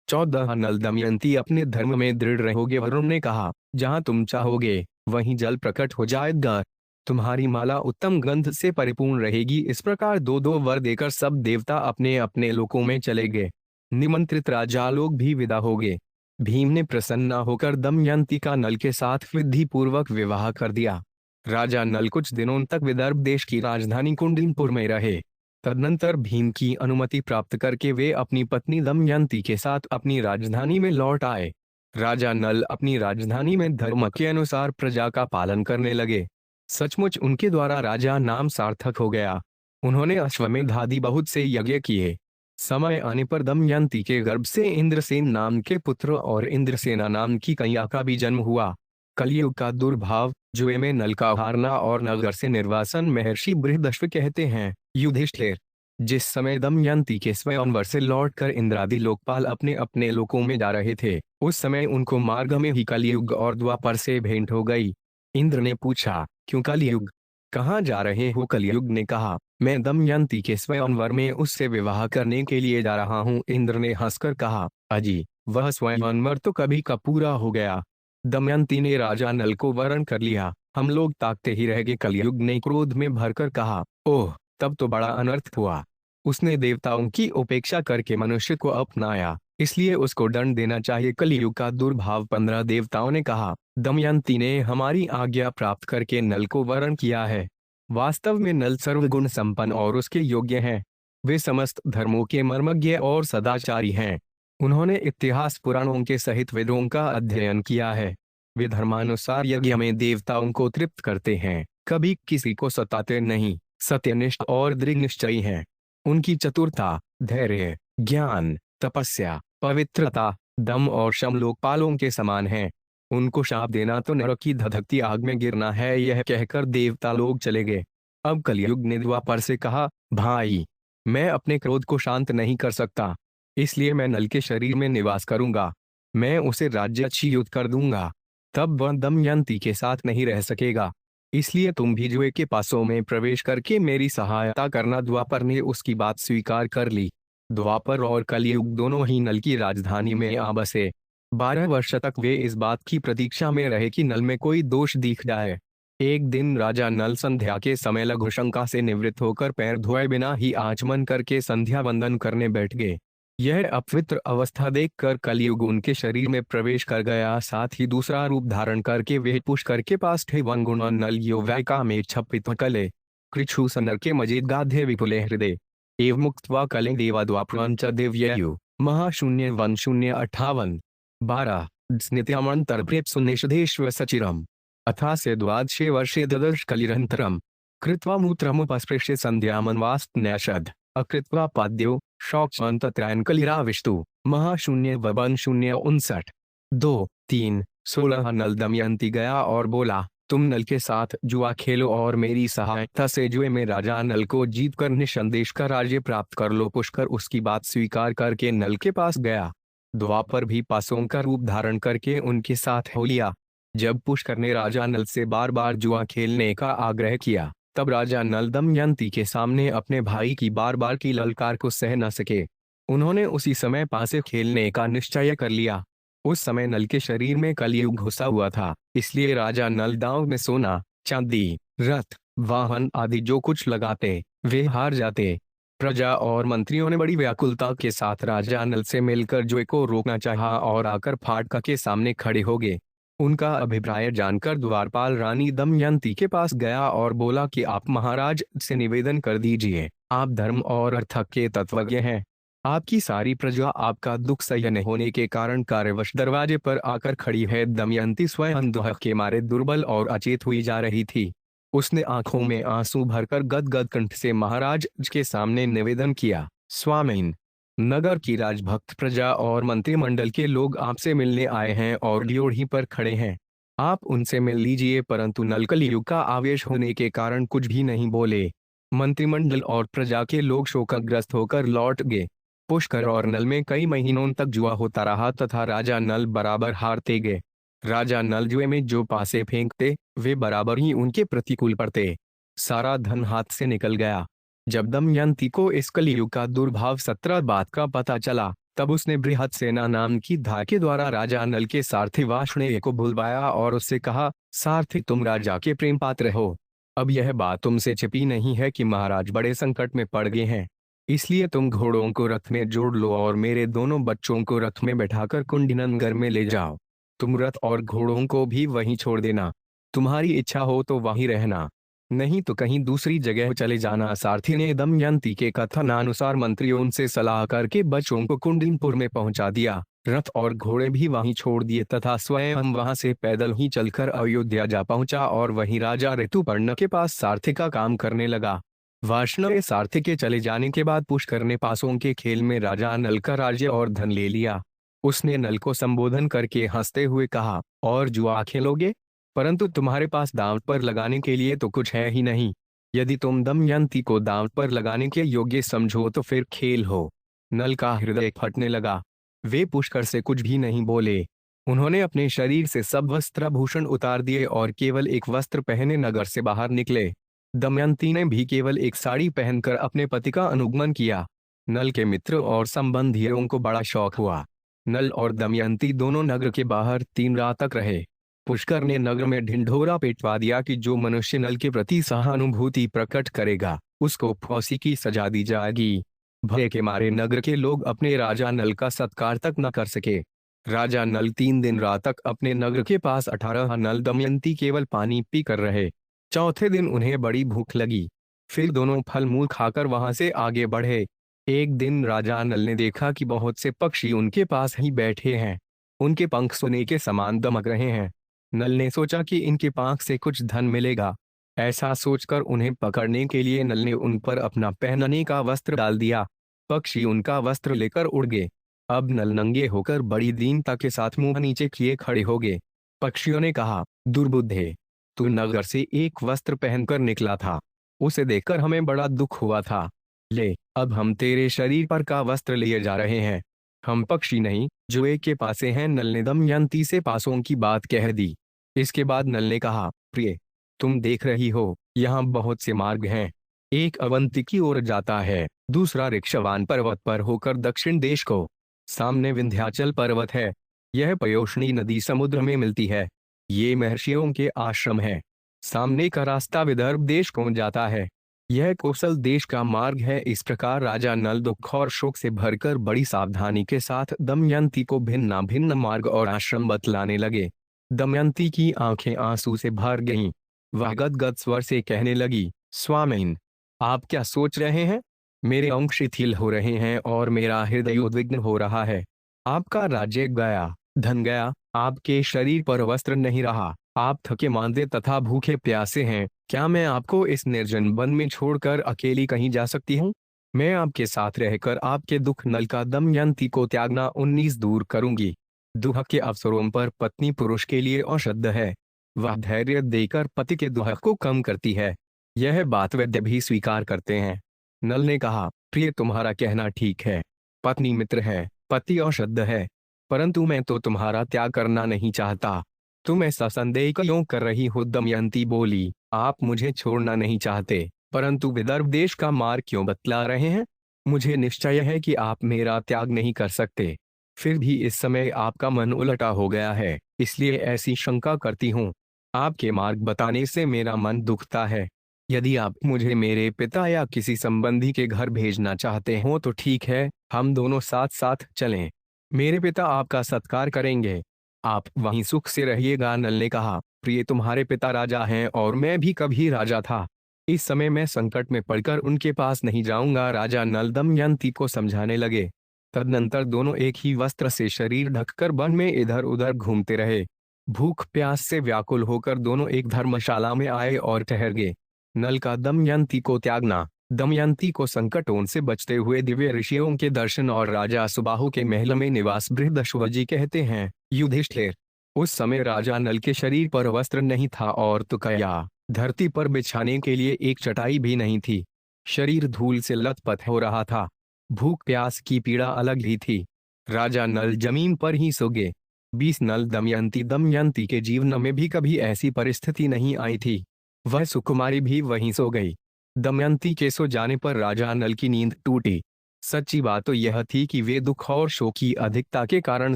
14 नल दमयंती, अपने धर्म में दृढ़ रहोगे। वरुण ने कहा, जहाँ तुम चाहोगे वहीं जल प्रकट हो जाएगा। तुम्हारी माला उत्तम गंध से परिपूर्ण रहेगी। इस प्रकार 2-2 वर देकर सब देवता अपने अपने लोकों में चले गए। निमंत्रित राजा लोग भी विदा हो गए। भीम ने प्रसन्न होकर दमयंती का नल के साथ विधि पूर्वक विवाह कर दिया। राजा नल कुछ दिनों तक विदर्भ देश की राजधानी कुंडलीपुर में रहे। तदनंतर भीम की अनुमति प्राप्त करके वे अपनी पत्नी दमयंती के साथ अपनी राजधानी में लौट आए। राजा नल अपनी राजधानी में धर्म के अनुसार प्रजा का पालन करने लगे। सचमुच उनके द्वारा राजा नाम सार्थक हो गया। उन्होंने अश्वमेध आदि बहुत से यज्ञ किए। समय आने पर दमयंती के गर्भ से इंद्रसेन नाम के पुत्र और इंद्रसेना नाम की कन्या का भी जन्म हुआ। कलयुग का दुर्भाव, जुए में नल का हारना और नगर से निर्वासन महर्षि बृहदश्व कहते हैं। युधिष्ठिर, जिस समय दमयंती के स्वयंवर से लौटकर इंद्रादि लोकपाल अपने अपने लोकों में जा रहे थे, उस समय उनको मार्ग में ही कलयुग और द्वापर से भेंट हो गई। इंद्र ने पूछा, क्यों कलयुग, कहाँ जा रहे हो? कलयुग ने कहा, मैं दमयंती के स्वयंवर में उससे विवाह करने के लिए जा रहा हूँ। इंद्र ने हंसकर कहा, अजी, वह स्वयंवर तो कभी का पूरा हो गया। दमयंती ने राजा नल को वरण कर लिया। हम लोग ताकते ही रह गए। कलयुग ने क्रोध में भरकर कहा, ओह, तब तो बड़ा अनर्थ हुआ। उसने देवताओं की उपेक्षा करके मनुष्य को अपनाया, इसलिए उसको दंड देना चाहिए। कलयुग का दुर्भाव। 15 देवताओं ने कहा, दमयंती ने हमारी आज्ञा प्राप्त करके नल को वरण किया है। वास्तव में नल सर्वगुण संपन्न और उसके योग्य हैं। वे समस्त धर्मों के मर्मज्ञ और सदाचारी हैं। उन्होंने इतिहास पुराणों के सहित वेदों का अध्ययन किया है। वे धर्मानुसार यज्ञ में देवताओं को तृप्त करते हैं, कभी किसी को सताते नहीं, सत्यनिष्ठ और दृढ़ निश्चयी हैं। उनकी चतुरता, धैर्य, ज्ञान, तपस्या, पवित्रता, दम और शम लोकपालों के समान है। उनको शाप देना तो नरक की धधकती आग में गिरना है। यह कहकर देवता लोग चले गए। अब कलयुग ने द्वापर से कहा, भाई, मैं अपने क्रोध को शांत नहीं कर सकता, इसलिए मैं नल के शरीर में निवास करूंगा। मैं उसे राज्यच्युत कर दूंगा, तब वह दमयंती के साथ नहीं रह सकेगा। इसलिए तुम भी जुए के पासों में प्रवेश करके मेरी सहायता करना। द्वापर ने उसकी बात स्वीकार कर ली। द्वापर और कलयुग दोनों ही नल की राजधानी में आ बसे। 12 वर्ष तक वे इस बात की प्रतीक्षा में रहे कि नल में कोई दोष दिख जाए। एक दिन राजा नल संध्या के समय लघु शंका से निवृत्त होकर पैर धोए बिना ही आचमन करके संध्या वंदन करने बैठ गए। यह अपवित्र अवस्था देखकर कलयुग उनके शरीर में प्रवेश कर गया। साथ ही दूसरा रूप धारण करके वे पुष्कर के पास थे। वन गुण नल यो वैका में छपित कले कृछु सनर के मजिद गाधे विपुले हृदय एव मुक्त्वा कले देवा द्वापरांच दिव्ययु महाशून्य 1058। 12 स्नित्यामंतर प्रेप सुनिषदेश्व सचिरम अथा से द्वादशे वर्षे ददर्श कलिरंतरम कृत्वा मूत्रमुपस्पृश्य संध्यामन्वास्त न्याशद अकृत्वा पाद्यो शौचमंत्रयन कलिराविष्टु महाशून्य 1059। 2-3 16 नल दमयंती गया और बोला, तुम नल के साथ जुआ खेलो और मेरी सहायता से जुए में राजा नल को जीतकर निसंदेश का राज्य प्राप्त कर लो। पुष्कर उसकी बात स्वीकार करके नल के पास गया। द्वापर भी पासों का रूप धारण करके उनके साथ हो लिया। जब पुष्कर ने राजा नल से बार बार जुआ खेलने का आग्रह किया, तब राजा नल दमयंती के सामने अपने भाई की बार बार की ललकार को सह न सके। उन्होंने उसी समय पासे खेलने का निश्चय कर लिया। उस समय नल के शरीर में कलयुग घुसा हुआ था, इसलिए राजा नल दांव में सोना, चांदी, रथ, वाहन आदि जो कुछ लगाते वे हार जाते। प्रजा और मंत्रियों ने बड़ी व्याकुलता के साथ राजा नल से मिलकर जुए को रोकना चाहा और आकर फाटक के सामने खड़े हो गए। उनका अभिप्राय जानकर द्वारपाल रानी दमयंती के पास गया और बोला कि आप महाराज से निवेदन कर दीजिए, आप धर्म और अर्थ के तत्वज्ञ हैं। आपकी सारी प्रजा आपका दुख सह्य न होने के कारण कार्यवश दरवाजे पर आकर खड़ी है। दमयंती स्वयं दुख के मारे दुर्बल और अचेत हुई जा रही थी। उसने आंखों में आंसू भरकर गदगद कंठ से महाराज के सामने निवेदन किया, स्वामीन, नगर की राजभक्त प्रजा और मंत्रिमंडल के लोग आपसे मिलने आए हैं और ड्योढ़ी पर खड़े हैं। आप उनसे मिल लीजिए। परंतु नल कलयुग का आवेश होने के कारण कुछ भी नहीं बोले। मंत्रिमंडल और प्रजा के लोग शोकग्रस्त होकर लौट गए। पुष्कर और नल में कई महीनों तक जुआ होता रहा तथा राजा नल बराबर हारते गए। राजा नल जुए में जो पासे फेंकते वे बराबर ही उनके प्रतिकूल पड़ते। सारा धन हाथ से निकल गया। जब दमयंती को इस कलयुग का दुर्भाव 17 बात का पता चला, तब उसने बृहद सेना नाम की धा के द्वारा राजा नल के सारथी वार्ष्णेय को बुलवाया और उससे कहा, सारथी तुम राजा के प्रेम पात्र हो। अब यह बात तुमसे छिपी नहीं है कि महाराज बड़े संकट में पड़ गए हैं, इसलिए तुम घोड़ों को रथ में जोड़ लो और मेरे दोनों बच्चों को रथ में बैठाकर कुंडीनगर में ले जाओ। तुम रथ और घोड़ों को भी वहीं छोड़ देना। तुम्हारी इच्छा हो तो वहीं रहना, नहीं तो कहीं दूसरी जगह चले जाना। सारथी ने दमयंती के कथनानुसार मंत्रियों से सलाह करके बच्चों को कुंडीनपुर में पहुंचा दिया। रथ और घोड़े भी वहीं छोड़ दिए तथा स्वयं वहां से पैदल ही चलकर अयोध्या जा पहुंचा और वहीं राजा ऋतुपर्ण के पास सारथी का काम करने लगा। वार्ष्णेय सारथी के चले जाने के बाद पुष्कर ने पासों के खेल में राजा नल का राज्य और धन ले लिया। उसने नल को संबोधन करके हंसते हुए कहा, और जुआ खेलोगे? परंतु तुम्हारे पास दांव पर लगाने के लिए तो कुछ है ही नहीं। यदि तुम दमयंती को दांव पर लगाने के योग्य समझो तो फिर खेल हो। नल का हृदय फटने लगा। वे पुष्कर से कुछ भी नहीं बोले। उन्होंने अपने शरीर से सब वस्त्राभूषण उतार दिए और केवल एक वस्त्र पहने नगर से बाहर निकले। दमयंती ने भी केवल एक साड़ी पहनकर अपने पति का अनुगमन किया। नल के मित्र और संबंधियों को बड़ा शौक हुआ। नल और दमयंती दोनों नगर के बाहर 3 रात तक रहे। पुष्कर ने नगर में ढिंढोरा पिटवा दिया कि जो मनुष्य नल के प्रति सहानुभूति प्रकट करेगा उसको फांसी की सजा दी जाएगी। भय के मारे नगर के लोग अपने राजा नल का सत्कार तक न कर सके। राजा नल 3 दिन रात तक अपने नगर के पास 18 नल दमयंती केवल पानी पी कर रहे। चौथे दिन उन्हें बड़ी भूख लगी। फिर दोनों फल मूल खाकर वहां से आगे बढ़े। एक दिन राजा नल ने देखा कि बहुत से पक्षी उनके पास ही बैठे हैं। उनके पंख सोने के समान दमक रहे हैं। नल ने सोचा कि इनके पांख से कुछ धन मिलेगा। ऐसा सोचकर उन्हें पकड़ने के लिए नल ने उन पर अपना पहनने का वस्त्र डाल दिया। पक्षी उनका वस्त्र लेकर उड़ गए। अब नल नंगे होकर बड़ी दीनता के साथ मुंह नीचे किए खड़े हो गए। पक्षियों ने कहा, दुर्बुद्धे, तू नगर से एक वस्त्र पहनकर निकला था, उसे देखकर हमें बड़ा दुख हुआ था। ले, अब हम तेरे शरीर पर का वस्त्र लिए जा रहे हैं। हम पक्षी नहीं, जुए के पासे हैं। नल ने दमयंती से पासों की बात कह दी। इसके बाद नल ने कहा, प्रिय, तुम देख रही हो यहाँ बहुत से मार्ग हैं। एक अवंती की ओर जाता है, दूसरा ऋक्षवान पर्वत पर होकर दक्षिण देश को। सामने विंध्याचल पर्वत है। यह पयोष्णी नदी समुद्र में मिलती है। ये महर्षियों के आश्रम है। सामने का रास्ता विदर्भ देश को जाता है। यह कौशल देश का मार्ग है। इस प्रकार राजा नल दुख और शोक से भरकर बड़ी सावधानी के साथ दमयंती को भिन्न भिन्न मार्ग और आश्रम बतलाने लगे। दमयंती की आंखें आंसू से भर गईं। वह गदगद स्वर से कहने लगी, स्वामीन, आप क्या सोच रहे हैं? मेरे अंग शिथिल हो रहे हैं और मेरा हृदय उद्विग्न हो रहा है। आपका राज्य गया, धन गया, आपके शरीर पर वस्त्र नहीं रहा। आप थके मांदे तथा भूखे प्यासे हैं। क्या मैं आपको इस निर्जन वन में छोड़कर अकेली कहीं जा सकती हूँ? मैं आपके साथ रहकर आपके दुख नल का दमयंती को त्यागना 19 दूर करूंगी। दुख के अवसरों पर पत्नी पुरुष के लिए औषध है। वह धैर्य देकर पति के दुख को कम करती है। यह बात वैद्य भी स्वीकार करते हैं। नल ने कहा, प्रिय, तुम्हारा कहना ठीक है। पत्नी मित्र है, पति औषध है, परंतु मैं तो तुम्हारा त्याग करना नहीं चाहता। तुम ऐसा संदेह क्यों कर रही हो? दमयंती बोली, आप मुझे छोड़ना नहीं चाहते, परंतु विदर्भ देश का मार्ग क्यों बतला रहे हैं? मुझे निश्चय है कि आप मेरा त्याग नहीं कर सकते। फिर भी इस समय आपका मन उलटा हो गया है, इसलिए ऐसी शंका करती हूँ। आपके मार्ग बताने से मेरा मन दुखता है। यदि आप मुझे मेरे पिता या किसी संबंधी के घर भेजना चाहते हो तो ठीक है, हम दोनों साथ साथ चलें। मेरे पिता आपका सत्कार करेंगे। आप वहीं सुख से रहिएगा। नल ने कहा, प्रिय, तुम्हारे पिता राजा हैं और मैं भी कभी राजा था। इस समय मैं संकट में पड़कर उनके पास नहीं जाऊंगा। राजा नल दमयंती को समझाने लगे। तदनंतर दोनों एक ही वस्त्र से शरीर ढककर वन में इधर उधर घूमते रहे। भूख प्यास से व्याकुल होकर दोनों एक धर्मशाला में आए और ठहर गए। नल का दमयंती को त्यागना। दमयंती को संकटों से बचते हुए दिव्य ऋषियों के दर्शन और राजा सुबाहु के महल में निवास बृहदश्वजी कहते हैं। युधिष्ठिर, उस समय राजा नल के शरीर पर वस्त्र नहीं था और तुकया धरती पर बिछाने के लिए एक चटाई भी नहीं थी। शरीर धूल से लथपथ हो रहा था। भूख प्यास की पीड़ा अलग ही थी। राजा नल जमीन पर ही सो गए। 20 नल दमयंती के जीवन में भी कभी ऐसी परिस्थिति नहीं आई थी। वह सुकुमारी भी वहीं सो गई। दमयंती के सो जाने पर राजा नल की नींद टूटी। सच्ची बात तो यह थी कि वे दुख और शोक की अधिकता के कारण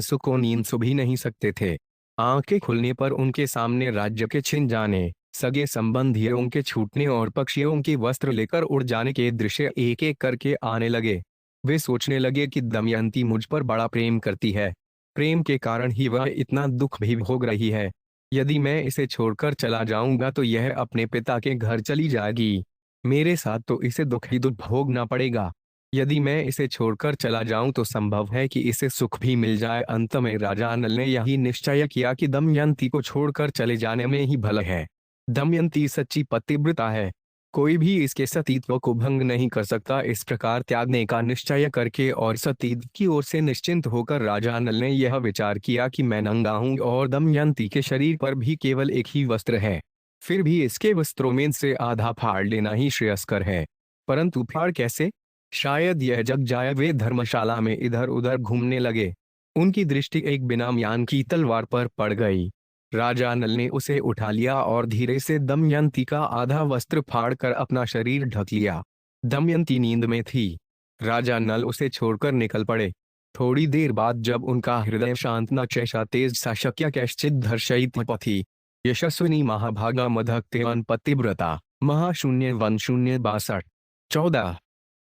सुको नींद सो भी नहीं सकते थे। आंखें खुलने पर उनके सामने राज्य के छिन जाने, सगे संबंधियों के छूटने और पक्षियों के वस्त्र लेकर उड़ जाने के दृश्य एक एक करके आने लगे। वे सोचने लगे कि दमयंती मुझ पर बड़ा प्रेम करती है। प्रेम के कारण ही वह इतना दुख भी भोग रही है। यदि मैं इसे छोड़कर चला जाऊंगा तो यह अपने पिता के घर चली जाएगी। मेरे साथ तो इसे दुख ही दुख भोगना पड़ेगा। यदि मैं इसे छोड़कर चला जाऊं तो संभव है कि इसे सुख भी मिल जाए। अंत में राजा नल ने यही निश्चय किया कि दमयंती को छोड़कर चले जाने में ही भला है। दमयंती सच्ची पतिव्रता है। कोई भी इसके सतीत्व को भंग नहीं कर सकता। इस प्रकार त्यागने का निश्चय करके और सतीत्व की ओर से निश्चिंत होकर राजा नल ने यह विचार किया कि मैं नंगा हूं और दमयंती के शरीर पर भी केवल एक ही वस्त्र है। फिर भी इसके वस्त्रों में से आधा फाड़ लेना ही श्रेयस्कर है। परंतु फाड़ कैसे? शायद यह जग जाए। वे धर्मशाला में इधर उधर घूमने लगे। उनकी दृष्टि एक बिना म्यान की तलवार पर पड़ गई। राजा नल ने उसे उठा लिया और धीरे से दमयंती का आधा वस्त्र फाड़कर अपना शरीर ढक लिया। दमयंती नींद में थी। राजा नल उसे छोड़कर निकल पड़े। थोड़ी देर बाद जब उनका हृदय शांत न चैषा तेज सा शक्य कैश्चित धर्षयित पथि यशस्विनी महाभागा मधक्तेन पतिव्रता महाशून्य 1062। 14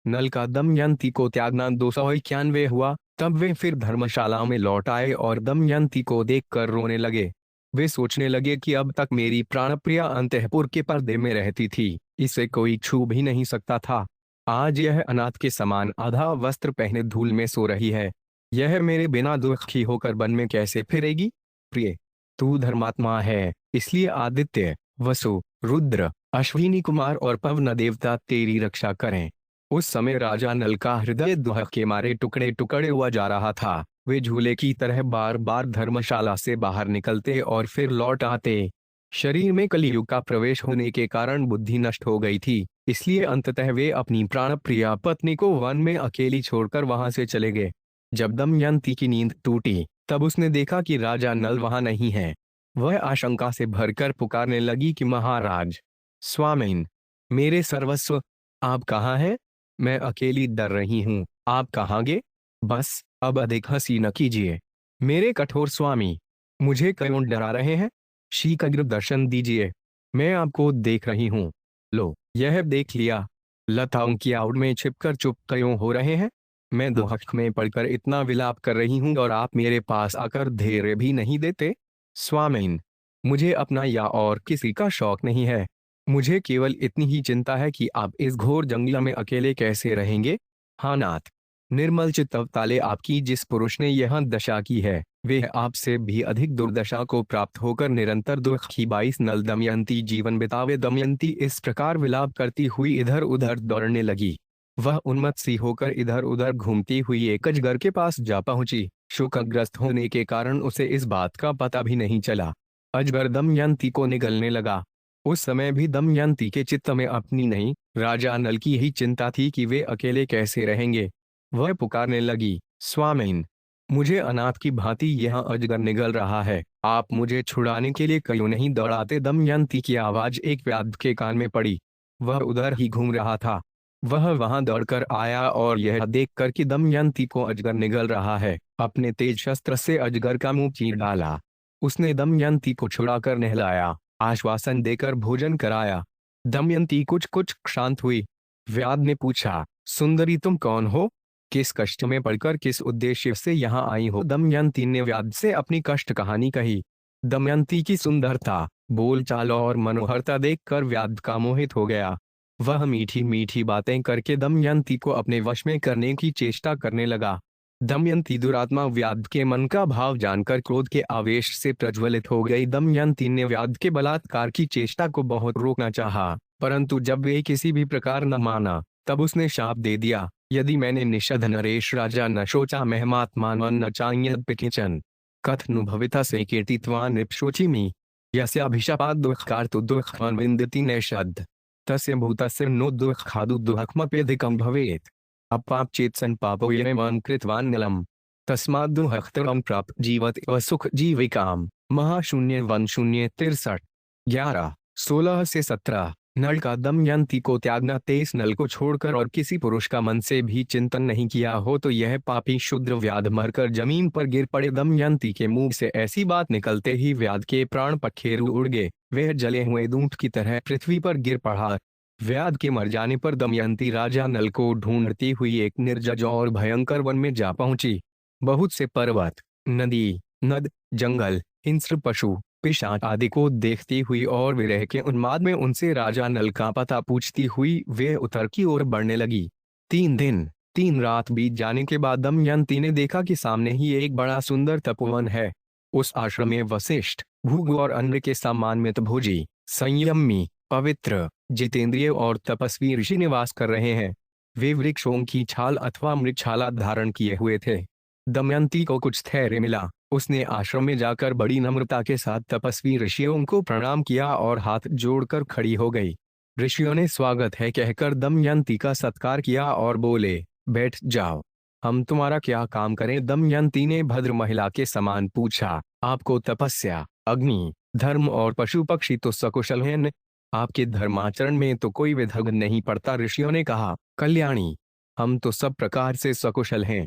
नल का दमयंती को त्यागना 291 हुआ। तब वे फिर धर्मशाला में लौट आए और दमयंती को देखकर रोने लगे। वे सोचने लगे कि अब तक मेरी प्राणप्रिया अंतःपुर के पर्दे में रहती थी, इसे कोई छू भी नहीं सकता था। आज यह अनाथ के समान आधा वस्त्र पहने धूल में सो रही है। यह मेरे बिना दुखी होकर वन में कैसे फिरेगी? प्रिय, तू धर्मात्मा है, इसलिए आदित्य, वसु, रुद्र, अश्विनी कुमार और पवन देवता तेरी रक्षा करें। उस समय राजा नल का हृदय दुख के मारे टुकड़े टुकड़े हुआ जा रहा था। वे झूले की तरह बार बार धर्मशाला से बाहर निकलते और फिर लौट आते। शरीर में कलियुग का प्रवेश होने के कारण बुद्धि नष्ट हो गई थी, इसलिए अंततः वे अपनी प्राणप्रिया पत्नी को वन में अकेली छोड़कर वहां से चले गए। जब दमयंती की नींद टूटी तब उसने देखा कि राजा नल वहां नहीं है। वह आशंका से भरकर पुकारने लगी कि महाराज, स्वामीन, मेरे सर्वस्व, आप कहाँ हैं? मैं अकेली डर रही हूँ, आप कहाँ गए? बस अब अधिक हंसी न कीजिए मेरे कठोर स्वामी। मुझे क्यों डरा रहे हैं? शीघ्र दर्शन दीजिए, मैं आपको देख रही हूँ। लो, यह देख लिया। लताओं की आड़ में छिपकर चुप क्यों हो रहे हैं? मैं दुख में पड़कर इतना विलाप कर रही हूँ और आप मेरे पास आकर धैर्य भी नहीं देते। स्वामीन, मुझे अपना या और किसी का शौक नहीं है। मुझे केवल इतनी ही चिंता है कि आप इस घोर जंगल में अकेले कैसे रहेंगे। हाँ नाथ, निर्मल चित्त ताले आपकी जिस पुरुष ने यह दशा की है, वे आपसे भी अधिक दुर्दशा को प्राप्त होकर निरंतर दुख की 22 नल दमयंती जीवन बितावे। दमयंती इस प्रकार विलाप करती हुई इधर उधर दौड़ने लगी। वह उन्मत्त सी होकर इधर उधर घूमती हुई एक अजगर के पास जा पहुंची। शोकग्रस्त होने के कारण उसे इस बात का पता भी नहीं चला। अजगर दमयंती को निगलने लगा। उस समय भी दमयंती के चित्त में अपनी नहीं, राजा नल की ही चिंता थी कि वे अकेले कैसे रहेंगे। वह पुकारने लगी, स्वामीन, मुझे अनाथ की भांति यह अजगर निगल रहा है, आप मुझे छुड़ाने के लिए क्यों नहीं दौड़ाते? दमयंती की आवाज एक व्याध के कान में पड़ी। वह उधर ही घूम रहा था। वह वहां दौड़कर आया और यह देखकर कि दमयंती को अजगर निगल रहा है, अपने तेज शस्त्र से अजगर का मुंह चीर डाला। उसने दमयंती को छुड़ाकर नहलाया, आश्वासन देकर भोजन कराया। दमयंती कुछ कुछ शांत हुई। व्याध ने पूछा, सुंदरी तुम कौन हो? किस कष्ट में पड़कर किस उद्देश्य से यहाँ आई हो? दमयंती ने व्याध से अपनी कष्ट कहानी कही। दमयंती की सुंदरता, बोलचाल और मनोहरता देखकर व्याध का मोहित हो गया। वह मीठी मीठी बातें करके दमयंती को अपने वश में करने की चेष्टा करने लगा। दमयंती दुरात्मा व्याध के मन का भाव जानकर क्रोध के आवेश से प्रज्वलित हो गई। दमयंती ने व्याध के बलात्कार की चेष्टा को बहुत रोकना चाहा, परंतु जब वे किसी भी प्रकार न माना, तब उसने शाप दे दिया, यदि मैंने निषद नरेश राजा न शोचा महमात्मा न चान्यद किचन कथनु भविता से कीर्तित्वा नृपशोचिमी यस्याभिशापात् दुःखार्तो दुःखं विन्दति नैषद तस्य भूतस्य नो दुःखादु दुःखमप्यधिकं भवेत् अपाप चेत्सन पापो यमं कृतवान् नीलम् तस्माद् दुःखतरं प्राप्त जीवत इव सुख जीविकाम। महाशून्य 1063 11 16 से 17 नल का दमयंती को त्यागना। तेज नल को छोड़कर और किसी पुरुष का मन से भी चिंतन नहीं किया हो तो यह पापी शुद्र व्याध मरकर जमीन पर गिर पड़े। दमयंती के मुंह से ऐसी बात निकलते ही व्याध के प्राण पखेरु उड़ गए। वह जले हुए दूंट की तरह पृथ्वी पर गिर पड़ा। व्याध के मर जाने पर दमयंती राजा नल को ढूंढती हुई एक निर्जज और भयंकर वन में जा पहुंची। बहुत से पर्वत, नदी, नद, जंगल, हिंस्र पशु, पिशाच आदि को देखती हुई और विरह के उन्माद में उनसे राजा नल का पता पूछती हुई वे उत्तर की ओर बढ़ने लगी। 3 दिन 3 रात बीत जाने के बाद दमयंती ने देखा कि सामने ही एक बड़ा सुंदर तपोवन है। उस आश्रम में वशिष्ठ, भृगु और अन्य के समान मितभोजी, संयमी, पवित्र, जितेंद्रिय और तपस्वी ऋषि निवास कर रहे हैं। वे वृक्षों की छाल अथवा मृगछाला धारण किए हुए थे। दमयंती को कुछ धैर्य मिला। उसने आश्रम में जाकर बड़ी नम्रता के साथ तपस्वी ऋषियों को प्रणाम किया और हाथ जोड़कर खड़ी हो गई। ऋषियों ने स्वागत है कहकर दमयंती का सत्कार किया और बोले, बैठ जाओ, हम तुम्हारा क्या काम करें? दमयंती ने भद्र महिला के समान पूछा, आपको तपस्या, अग्नि, धर्म और पशु पक्षी तो सकुशल हैं, आपके धर्माचरण में तो कोई विघ्न नहीं पड़ता। ऋषियों ने कहा, कल्याणी, हम तो सब प्रकार से सकुशल हैं।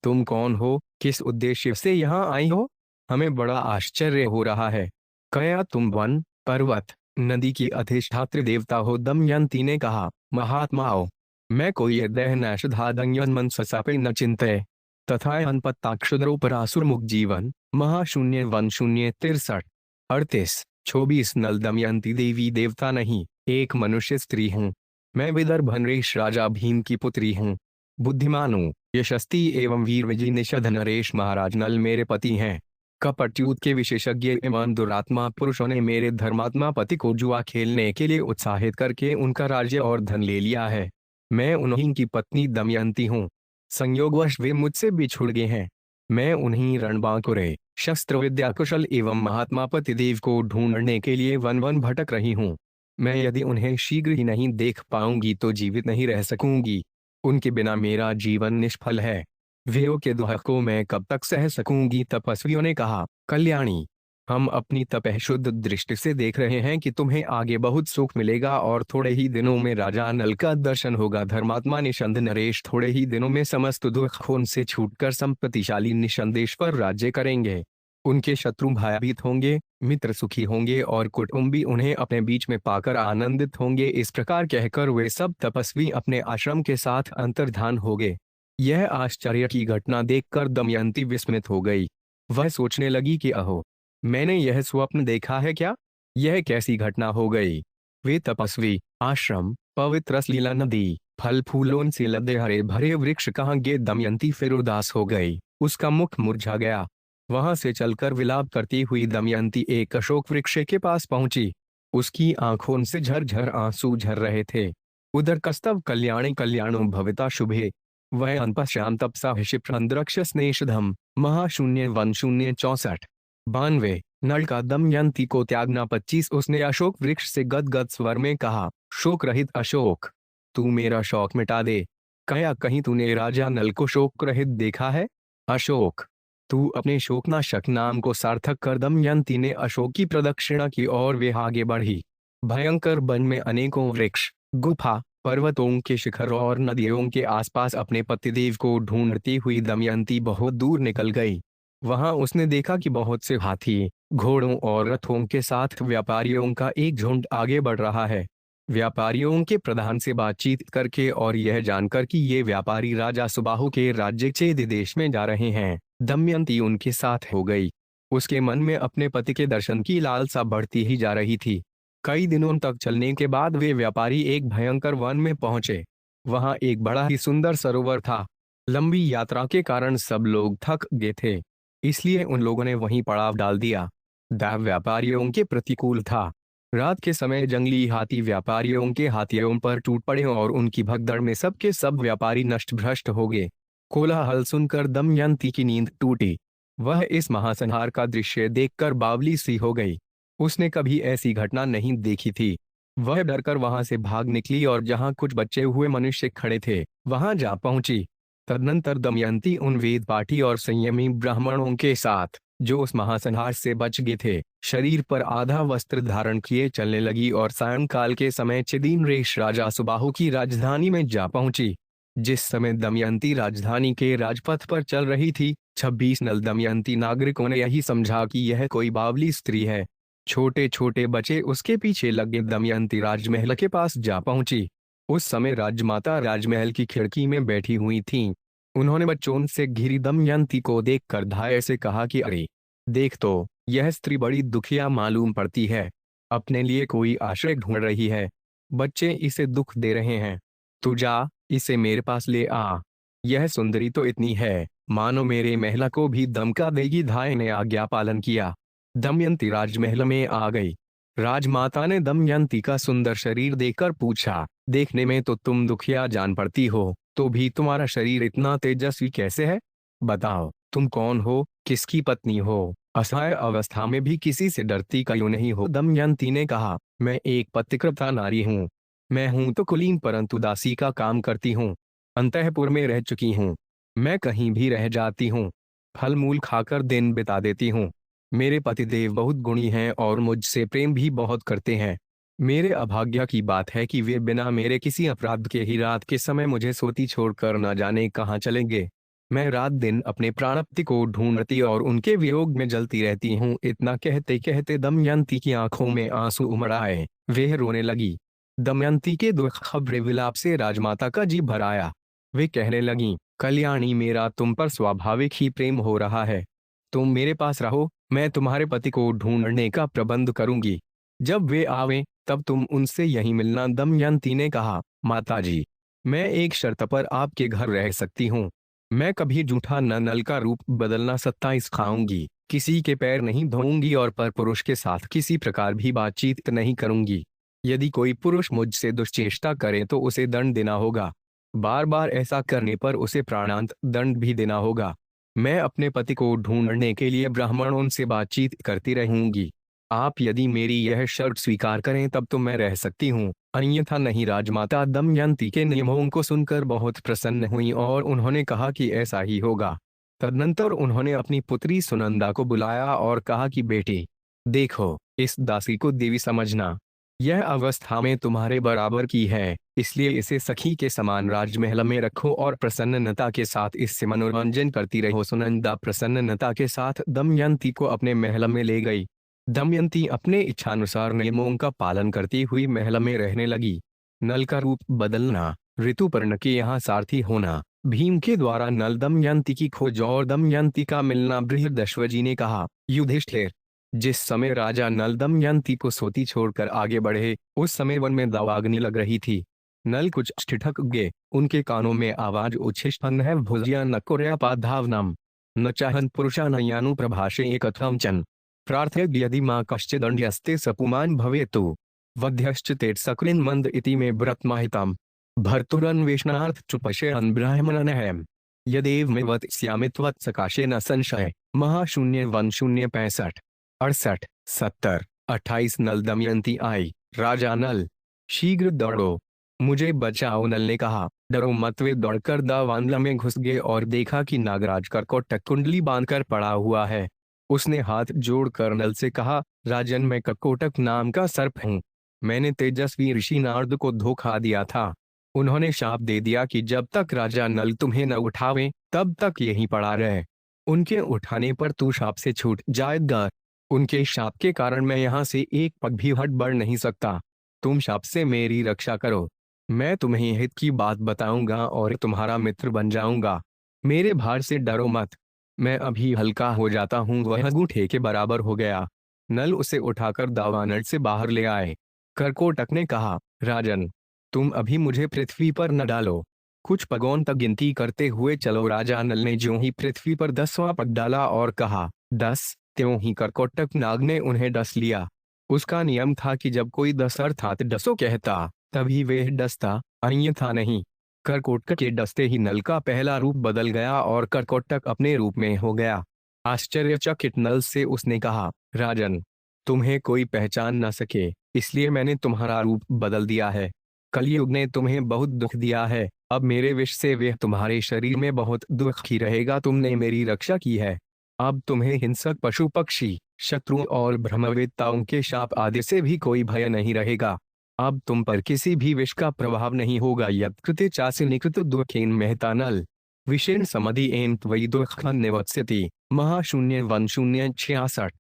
तुम कौन हो? किस उद्देश्य से यहाँ आई हो? हमें बड़ा आश्चर्य हो रहा है। क्या तुम वन, पर्वत, नदी की अधिष्ठात्री देवता हो? दमयंती ने कहा, महात्माओं, मैं कोई दैन्यशधादंयन ससापे न चिंते तथा अनपत्ताक्षुद्रोपरासुर मुख जीवन। महाशून्य 1063 38 24 नल दमयंती देवी देवता नहीं, एक मनुष्य स्त्री हूँ। मैं विदर्भ नरेश राजा भीम की पुत्री हूँ। बुद्धिमानों, यशस्वी एवं वीर विजय निषद नरेश महाराज नल मेरे पति हैं। कपट युद्ध के विशेषज्ञ एवं दुरात्मा पुरुषों ने मेरे धर्मात्मा पति को जुआ खेलने के लिए उत्साहित करके उनका राज्य और धन ले लिया है। मैं उन्हीं की पत्नी दमयंती हूँ। संयोगवश वे मुझसे बिछुड़ गए हैं। मैं उन्हीं रणबांकुरे, शस्त्र विद्या कुशल एवं महात्मा पतिदेव को ढूंढने के लिए वन वन भटक रही हूँ। मैं यदि उन्हें शीघ्र ही नहीं देख पाऊंगी तो जीवित नहीं रह सकूंगी। उनके बिना मेरा जीवन निष्फल है। वियोग के दुख को मैं कब तक सह सकूंगी? तपस्वियों ने कहा, कल्याणी, हम अपनी तपह शुद्ध दृष्टि से देख रहे हैं कि तुम्हें आगे बहुत सुख मिलेगा और थोड़े ही दिनों में राजा नल का दर्शन होगा। धर्मात्मा निषंद नरेश थोड़े ही दिनों में समस्त दुख से छूटकर संपत्तिशाली निषंदेश्वर राज्य करेंगे। उनके शत्रु भयभीत होंगे, मित्र सुखी होंगे और कुटुंबी उन्हें अपने बीच में पाकर आनंदित होंगे। इस प्रकार कहकर वे सब तपस्वी अपने आश्रम के साथ अंतर्धान हो गए। यह आश्चर्य की घटना देखकर दमयंती विस्मित हो गई। वह सोचने लगी कि अहो, मैंने यह स्वप्न देखा है क्या? यह कैसी घटना हो गई? वे तपस्वी, आश्रम, पवित्र सलीला नदी, फल फूलों से लदे हरे भरे वृक्ष कहाँ गए? दमयंती फिर उदास हो गई। उसका मुख मुरझा गया। वहां से चलकर विलाप करती हुई दमयंती एक अशोक वृक्ष के पास पहुंची। उसकी आंखों से झरझर आंसू झर रहे थे। उधर कस्तव कल्याणी कल्याणो भविता शुभे वह अनपश्याम तपसा क्षिप्रंद्रक्ष स्नेषधम। महाशून्य 1064 92 नल का दमयंती को त्यागना। 25 उसने अशोक वृक्ष से गदगद स्वर में कहा, शोक रहित अशोक, तू मेरा शौक मिटा दे। क्या कहीं तूने राजा नल को शोक रहित देखा है? अशोक, तू अपने शोकनाशक नाम को सार्थक कर। दमयंती ने अशोक की प्रदक्षिणा की और वे आगे बढ़ी। भयंकर वन में अनेकों वृक्ष, गुफा, पर्वतों के शिखर और नदियों के आसपास अपने पतिदेव को ढूंढती हुई दमयंती बहुत दूर निकल गई। वहां उसने देखा कि बहुत से हाथी, घोड़ों और रथों के साथ व्यापारियों का एक झुंड आगे बढ़ रहा है। व्यापारियों के प्रधान से बातचीत करके और यह जानकर कि ये व्यापारी राजा सुबाहु के राज्य चेदि देश में जा रहे हैं, दमयंती उनके साथ हो गई। उसके मन में अपने पति के दर्शन की लालसा बढ़ती ही जा रही थी। कई दिनों तक चलने के बाद वे व्यापारी एक भयंकर वन में पहुंचे। वहां एक बड़ा ही सुंदर सरोवर था। लंबी यात्रा के कारण सब लोग थक गए थे, इसलिए उन लोगों ने वहीं पड़ाव डाल दिया। दाव व्यापारियों के प्रतिकूल था। रात के समय जंगली हाथी व्यापारियों के हाथियों पर टूट पड़े और उनकी भगदड़ में सब के सब व्यापारी नष्ट भ्रष्ट हो गए। कोलाहल सुनकर दमयंती की नींद टूटी। वह इस महासंहार का दृश्य देखकर बावली सी हो गई। उसने कभी ऐसी घटना नहीं देखी थी। वह डरकर वहां से भाग निकली और जहां कुछ बचे हुए मनुष्य खड़े थे वहां जा पहुंची। तदनंतर दमयंती उन वेद पाठी और संयमी ब्राह्मणों के साथ, जो उस महासंहार से बच गए थे, शरीर पर आधा वस्त्र धारण किए चलने लगी और सायंकाल के समय चिदीनरेश राजा सुबाहु की राजधानी में जा पहुंची। जिस समय दमयंती राजधानी के राजपथ पर चल रही थी, 26 नल दमयंती नागरिकों ने यही समझा कि यह कोई बावली स्त्री है। छोटे छोटे बच्चे उसके पीछे लगे दमयंती राजमहल के पास जा पहुंची। उस समय राजमाता राजमहल की खिड़की में बैठी हुई थीं। उन्होंने बच्चों से घिरी दमयंती को देखकर धाय से कहा कि अरे देख तो, यह स्त्री बड़ी दुखिया मालूम पड़ती है, अपने लिए कोई आश्रय ढूंढ रही है। बच्चे इसे दुख दे रहे हैं, तू जा इसे मेरे पास ले आ। यह सुंदरी तो इतनी है मानो मेरे महल को भी दमका देगी। धाय ने आज्ञा पालन किया। दमयंती राजमहल में आ गई। राजमाता ने दमयंती का सुंदर शरीर देखकर पूछा, देखने में तो तुम दुखिया जान पड़ती हो, तो भी तुम्हारा शरीर इतना तेजस्वी कैसे है? बताओ, तुम कौन हो, किसकी पत्नी हो? असहाय अवस्था में भी किसी से डरती क्यों नहीं हो? दमयंती ने कहा, मैं एक पतिव्रता नारी हूँ। मैं हूं तो कुलीन, परंतु दासी का काम करती हूँ। अंतःपुर में रह चुकी हूँ। मैं कहीं भी रह जाती हूँ, फल मूल खाकर दिन बिता देती हूँ। मेरे पतिदेव बहुत गुणी हैं और मुझसे प्रेम भी बहुत करते हैं। मेरे अभाग्य की बात है कि वे बिना मेरे किसी अपराध के ही रात के समय मुझे सोती छोड़कर न जाने कहाँ चलेंगे। मैं रात दिन अपने प्राणपति को ढूंढती और उनके वियोग में जलती रहती हूँ। इतना कहते कहते दमयंती की आंखों में आंसू उमड़ आए। वे रोने लगी। दमयंती के दुख खबरे विलाप से राजमाता का जी भर आया। वे कहने लगीं, कल्याणी, मेरा तुम पर स्वाभाविक ही प्रेम हो रहा है। तुम मेरे पास रहो, मैं तुम्हारे पति को ढूंढने का प्रबंध करूंगी। जब वे आवे तब तुम उनसे यहीं मिलना। दमयंती ने कहा, माताजी, मैं एक शर्त पर आपके घर रह सकती हूँ। मैं कभी जूठा न नल का रूप बदलना 27 खाऊंगी, किसी के पैर नहीं धोऊंगी और पर पुरुष के साथ किसी प्रकार भी बातचीत नहीं करूंगी। यदि कोई पुरुष मुझसे दुष्चेष्टा करे तो उसे दंड देना होगा। बार बार ऐसा करने पर उसे प्राणांत दंड भी देना होगा। मैं अपने पति को ढूंढने के लिए ब्राह्मणों से बातचीत करती रहूंगी। आप यदि मेरी यह शर्त स्वीकार करें तब तो मैं रह सकती हूँ, अन्यथा नहीं। राजमाता दमयंती के नियमों को सुनकर बहुत प्रसन्न हुई और उन्होंने कहा कि ऐसा ही होगा। तदनंतर उन्होंने अपनी पुत्री सुनंदा को बुलाया और कहा कि बेटी, देखो, इस दासी को देवी समझना। यह अवस्था में तुम्हारे बराबर की है, इसलिए इसे सखी के समान राजमहल में रखो और प्रसन्नता के साथ इससे मनोरंजन करती रहो। सुनंदा प्रसन्नता के साथ दमयंती को अपने महल में ले गई। दमयंती अपने इच्छानुसार नियमों का पालन करती हुई महल में रहने लगी। नल का रूप बदलना, ऋतुपर्ण के यहाँ सारथी होना, भीम के द्वारा नल दमयंती की खोज और दमयंती का मिलना। बृहदश्वजी ने कहा, युधिष्ठिर, जिस समय राजा नल दमयंती को सोती छोड़कर आगे बढ़े, उस समय वन में दावाग्नि लग रही थी। नल कुछ ठिठक गए। उनके कानों में आवाज उच्छिष्टन है, भुजिया न कुर्यापाधावनम न चाहन पुरुषा न यानुप्रभाषे कथंचन प्रार्थयद यदि माँ कश्चिदण्ड्यस्ते सपुमान भवेतु वध्यश्च तेट सकृन् मंद इति में व्रतमाहितम भर्तुरन्वेषणार्थ चुपशेन ब्राह्मणनहम यदेव में वत स्यामि त्वत् सकाशे न संशय। महाशून्य 1065 68 70 28। नल दमयंती आई। राजा नल, शीघ्र दौड़ो, मुझे बचाओ। नल ने कहा, डरो मत। वे दौड़कर दावानल में घुस गए और देखा कि नागराज कर्कोटक कुंडली बांधकर पड़ा हुआ है। उसने हाथ जोड़कर नल से कहा, राजन, मैं कर्कोटक नाम का सर्प हूँ। मैंने तेजस्वी ऋषि नारद को धोखा दिया था। उन्होंने शाप दे दिया कि जब तक राजा नल तुम्हें न उठावे तब तक यहीं पड़ा रहे। उनके उठाने पर तू शाप से छूट जाएगा। उनके शाप के कारण मैं यहाँ से एक पग भी हट बढ़ नहीं सकता। तुम शाप से मेरी रक्षा करो। मैं तुम्हें हित की बात बताऊंगा और तुम्हारा मित्र बन जाऊंगा। मेरे भार से डरो मत। मैं अभी हल्का हो जाता हूँ। वह अंगूठे के बराबर हो गया। नल उसे उठाकर दावानल से बाहर ले आए। करकोटक ने कहा, राजन, तुम अभी मुझे पृथ्वी पर न डालो। कुछ पगों तक गिनती करते हुए चलो। राजा नल ने ज्यों ही पृथ्वी पर 10वां पग डाला और कहा, 10, त्यों ही करकोटक नाग ने उन्हें डस लिया। उसका नियम था कि जब कोई 10 अर्थात डसो कहता तभी वह डसता, अन्यथा नहीं। करकोटक के डसते ही नल का पहला रूप बदल गया और करकोटक अपने रूप में हो गया। आश्चर्यचकित नल से उसने कहा, राजन, तुम्हें कोई पहचान न सके इसलिए मैंने तुम्हारा रूप बदल दिया है। कलयुग ने तुम्हें बहुत दुख दिया है। अब मेरे विष से वह तुम्हारे शरीर में बहुत दुखी रहेगा। तुमने मेरी रक्षा की है। अब तुम्हें हिंसक पशु पक्षी, शत्रुओं और ब्रह्मवेत्ताओं के शाप आदि से भी कोई भय नहीं रहेगा। अब तुम पर किसी भी विष का प्रभाव नहीं होगा। यत्कृते चासि निकृत दुखेन महता नल विषेण समधि एन त्वयि दुःखं निवत्स्यति। महाशून्य 1066।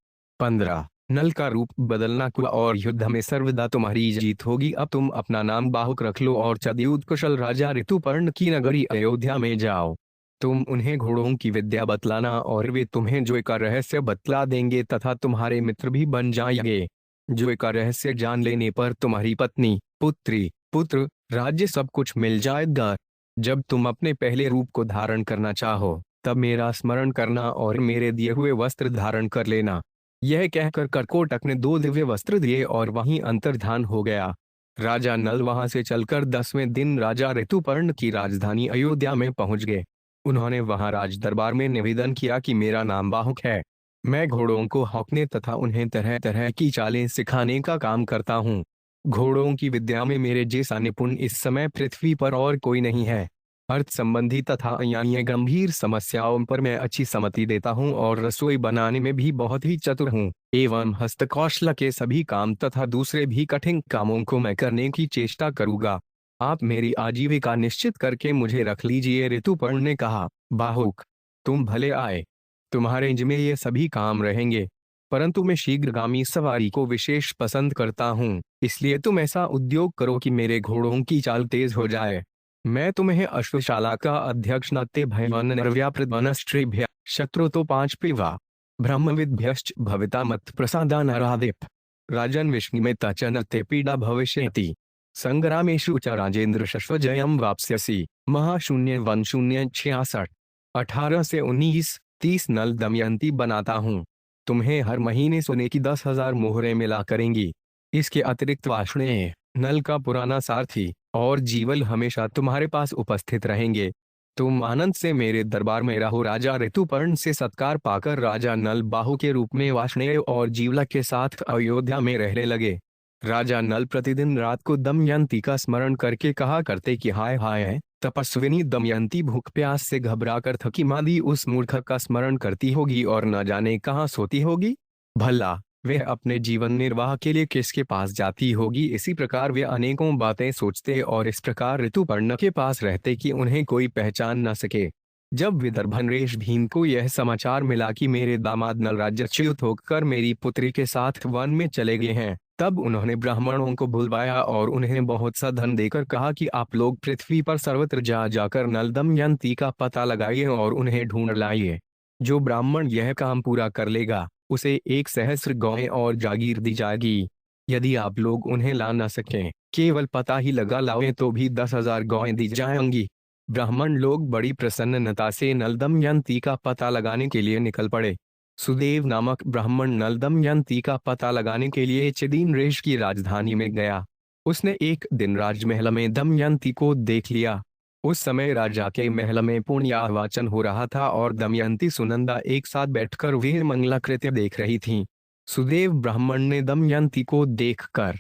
15। नल का रूप बदलना कुआ और युद्ध में सर्वदा तुम्हारी जीत होगी। अब तुम अपना नाम बाहुक रख लो और चद्यूत कुशल राजा ऋतुपर्ण की नगरी अयोध्या में जाओ। तुम उन्हें घोड़ों की विद्या बतलाना और वे तुम्हें जोय का रहस्य बतला देंगे तथा तुम्हारे मित्र भी बन जाएंगे। जोय का रहस्य जान लेने पर तुम्हारी पत्नी, पुत्री, पुत्र, राज्य सब कुछ मिल जाएगा। जब तुम अपने पहले रूप को धारण करना चाहो तब मेरा स्मरण करना और मेरे दिए हुए वस्त्र धारण कर लेना। यह कहकर करकोटक ने 2 दिव्य वस्त्र दिए और वहीं अंतर्धान हो गया। राजा नल वहां से चलकर 10वें दिन राजा ऋतुपर्ण की राजधानी अयोध्या में पहुंच गए। उन्होंने वहां राज दरबार में निवेदन किया कि मेरा नाम बाहुक है। मैं घोड़ों को हौंकने तथा उन्हें तरह तरह की चालें सिखाने का काम करता हूँ। घोड़ों की विद्या में मेरे जैसा निपुण इस समय पृथ्वी पर और कोई नहीं है। अर्थ संबंधी तथा अन्य गंभीर समस्याओं पर मैं अच्छी सम्मति देता हूँ और रसोई बनाने में भी बहुत ही चतुर हूँ। एवं हस्तकौशल के सभी काम तथा दूसरे भी कठिन कामों को मैं करने की चेष्टा करूँगा। आप मेरी आजीविका निश्चित करके मुझे रख लीजिए। ऋतुपर्ण ने कहा, बाहुक, तुम भले आए। तुम्हारे जिम्मे ये सभी काम रहेंगे, परंतु मैं शीघ्रगामी सवारी को विशेष पसंद करता हूँ। इसलिए तुम ऐसा उद्योग करो कि मेरे घोड़ों की चाल तेज हो जाए। मैं तुम्हें अश्वशाला का अध्यक्ष नत्ते भयवन निर्व्यापृतवनस्त्रेभ्य शत्रु तो 5 पिवा ब्रह्मविद्भ्यश्च भविता मत प्रसादानाराधिप राजन विष्णुमेता च नत्ते पीड़ा भविष्यति संग्रामेषु च राजेंद्र शश्वजयं वाप्स्यसि। महाशून्य 1066। 18 से 19। 30 नल दमयंती बनाता हूँ। तुम्हें हर महीने सोने की 10,000 मोहरें मिला करेंगी। इसके अतिरिक्त वाष्णेय, नल का पुराना सारथी और जीवल हमेशा तुम्हारे पास उपस्थित रहेंगे। तुम आनंद से मेरे दरबार में रहो। राजा ऋतुपर्ण से सत्कार पाकर राजा नल बाहु के रूप में वाष्णेय और जीवला के साथ अयोध्या में रहने लगे। राजा नल प्रतिदिन रात को दमयंती का स्मरण करके कहा करते कि हाय हाय, तपस्विनी दमयंती भूख प्यास से घबराकर थकी मादी उस मूर्ख का स्मरण करती होगी और न जाने कहाँ सोती होगी। भला वह अपने जीवन निर्वाह के लिए किसके पास जाती होगी। इसी प्रकार वे अनेकों बातें सोचते और इस प्रकार ऋतुपर्ण के पास रहते कि उन्हें कोई पहचान न सके। जब विदर्भनरेश भीम को यह समाचार मिला कि मेरे दामाद नल राज्यच्युत होकर मेरी पुत्री के साथ वन में चले गए हैं, तब उन्होंने ब्राह्मणों को बुलवाया और उन्हें बहुत सा धन देकर कहा कि आप लोग पृथ्वी पर सर्वत्र जा जाकर नल दमयंती का पता लगाइए और उन्हें ढूंढ लाइए। जो ब्राह्मण यह काम पूरा कर लेगा उसे 1 सहस्र गौएं और जागीर दी जाएगी। यदि आप लोग उन्हें ला न सकें, केवल पता ही लगा लाएं तो भी 10,000 गौएं दी जाएंगी। ब्राह्मण लोग बड़ी प्रसन्नता से नल दमयंती का पता लगाने के लिए निकल पड़े। सुदेव नामक ब्राह्मण नल दमयंती का पता लगाने के लिए चिदीनरेश की राजधानी में गया। उसने एक दिन राजमहल में दमयंती को देख लिया। उस समय राजा के महल में पुण्याहवाचन हो रहा था और दमयंती सुनंदा एक साथ बैठकर वीर मंगलाकृत्य देख रही थीं। सुदेव ब्राह्मण ने दमयंती को देखकर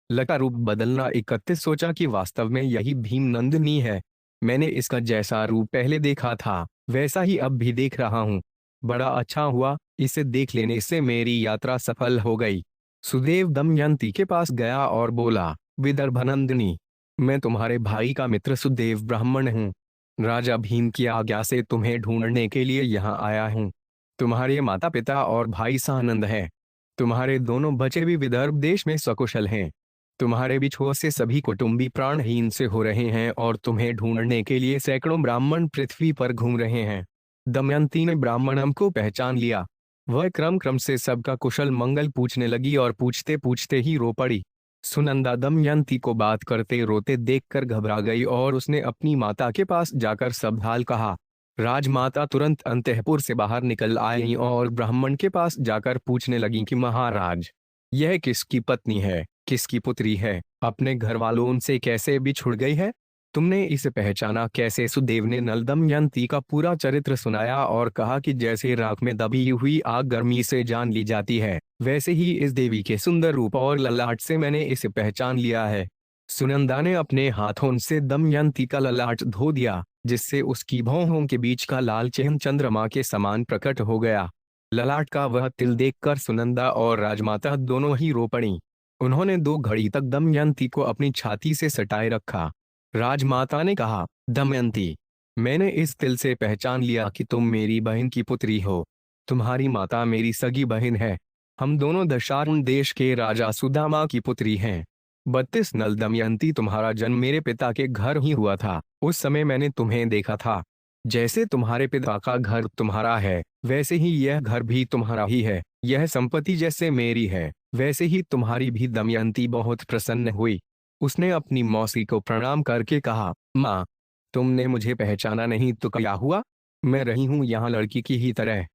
लका रूप बदलना 31 सोचा कि वास्तव में यही भीम नंदिनी है। मैंने इसका जैसा रूप पहले देखा था वैसा ही अब भी देख रहा हूँ। बड़ा अच्छा हुआ, इसे देख लेने से मेरी यात्रा सफल हो गई। सुदेव दमयंती के पास गया और बोला, विदर्भनंदिनी, मैं तुम्हारे भाई का मित्र सुदेव ब्राह्मण हूँ। राजा भीम की आज्ञा से तुम्हें ढूंढने के लिए यहाँ आया हूँ। तुम्हारे माता पिता और भाई सानंद हैं। तुम्हारे दोनों बच्चे भी विदर्भ देश में सकुशल हैं। तुम्हारे बिछुआ से सभी कुटुंबी प्राणहीन से हो रहे हैं और तुम्हें ढूंढने के लिए सैकड़ों ब्राह्मण पृथ्वी पर घूम रहे हैं। दमयंती ने ब्राह्मणम को पहचान लिया। वह क्रम क्रम से सबका कुशल मंगल पूछने लगी और पूछते पूछते ही रो पड़ी। सुनंदा दमयंती को बात करते रोते देखकर घबरा गई और उसने अपनी माता के पास जाकर सब हाल कहा। राजमाता तुरंत अंतःपुर से बाहर निकल आई और ब्राह्मण के पास जाकर पूछने लगी कि महाराज, यह किसकी पत्नी है, किसकी पुत्री है, अपने घर वालों उनसे कैसे बिछुड़ गई है, तुमने इसे पहचाना कैसे? सुदेव ने नल दमयंती का पूरा चरित्र सुनाया और कहा कि जैसे राख में दबी हुई आग गर्मी से जान ली जाती है, वैसे ही इस देवी के सुंदर रूप और ललाट से मैंने इसे पहचान लिया है। सुनंदा ने अपने हाथों से दमयंती का ललाट धो दिया, जिससे उसकी भौहों के बीच का लाल चिन्ह चंद्रमा के समान प्रकट हो गया। ललाट का वह तिल देखकर सुनंदा और राजमाता दोनों ही रो पड़ी। उन्होंने 2 घड़ी तक दमयंती को अपनी छाती से सटाए रखा। राजमाता ने कहा, दमयंती, मैंने इस तिल से पहचान लिया कि तुम मेरी बहन की पुत्री हो। तुम्हारी माता मेरी सगी बहन है। हम दोनों दशारण देश के राजा सुदामा की पुत्री हैं। 32 नल दमयंती, तुम्हारा जन्म मेरे पिता के घर ही हुआ था। उस समय मैंने तुम्हें देखा था। जैसे तुम्हारे पिता का घर तुम्हारा है, वैसे ही यह घर भी तुम्हारा ही है। यह संपत्ति जैसे मेरी है, वैसे ही तुम्हारी भी। दमयंती बहुत प्रसन्न हुई। उसने अपनी मौसी को प्रणाम करके कहा, माँ, तुमने मुझे पहचाना नहीं तो क्या हुआ? मैं रही हूँ यहाँ लड़की की ही तरह।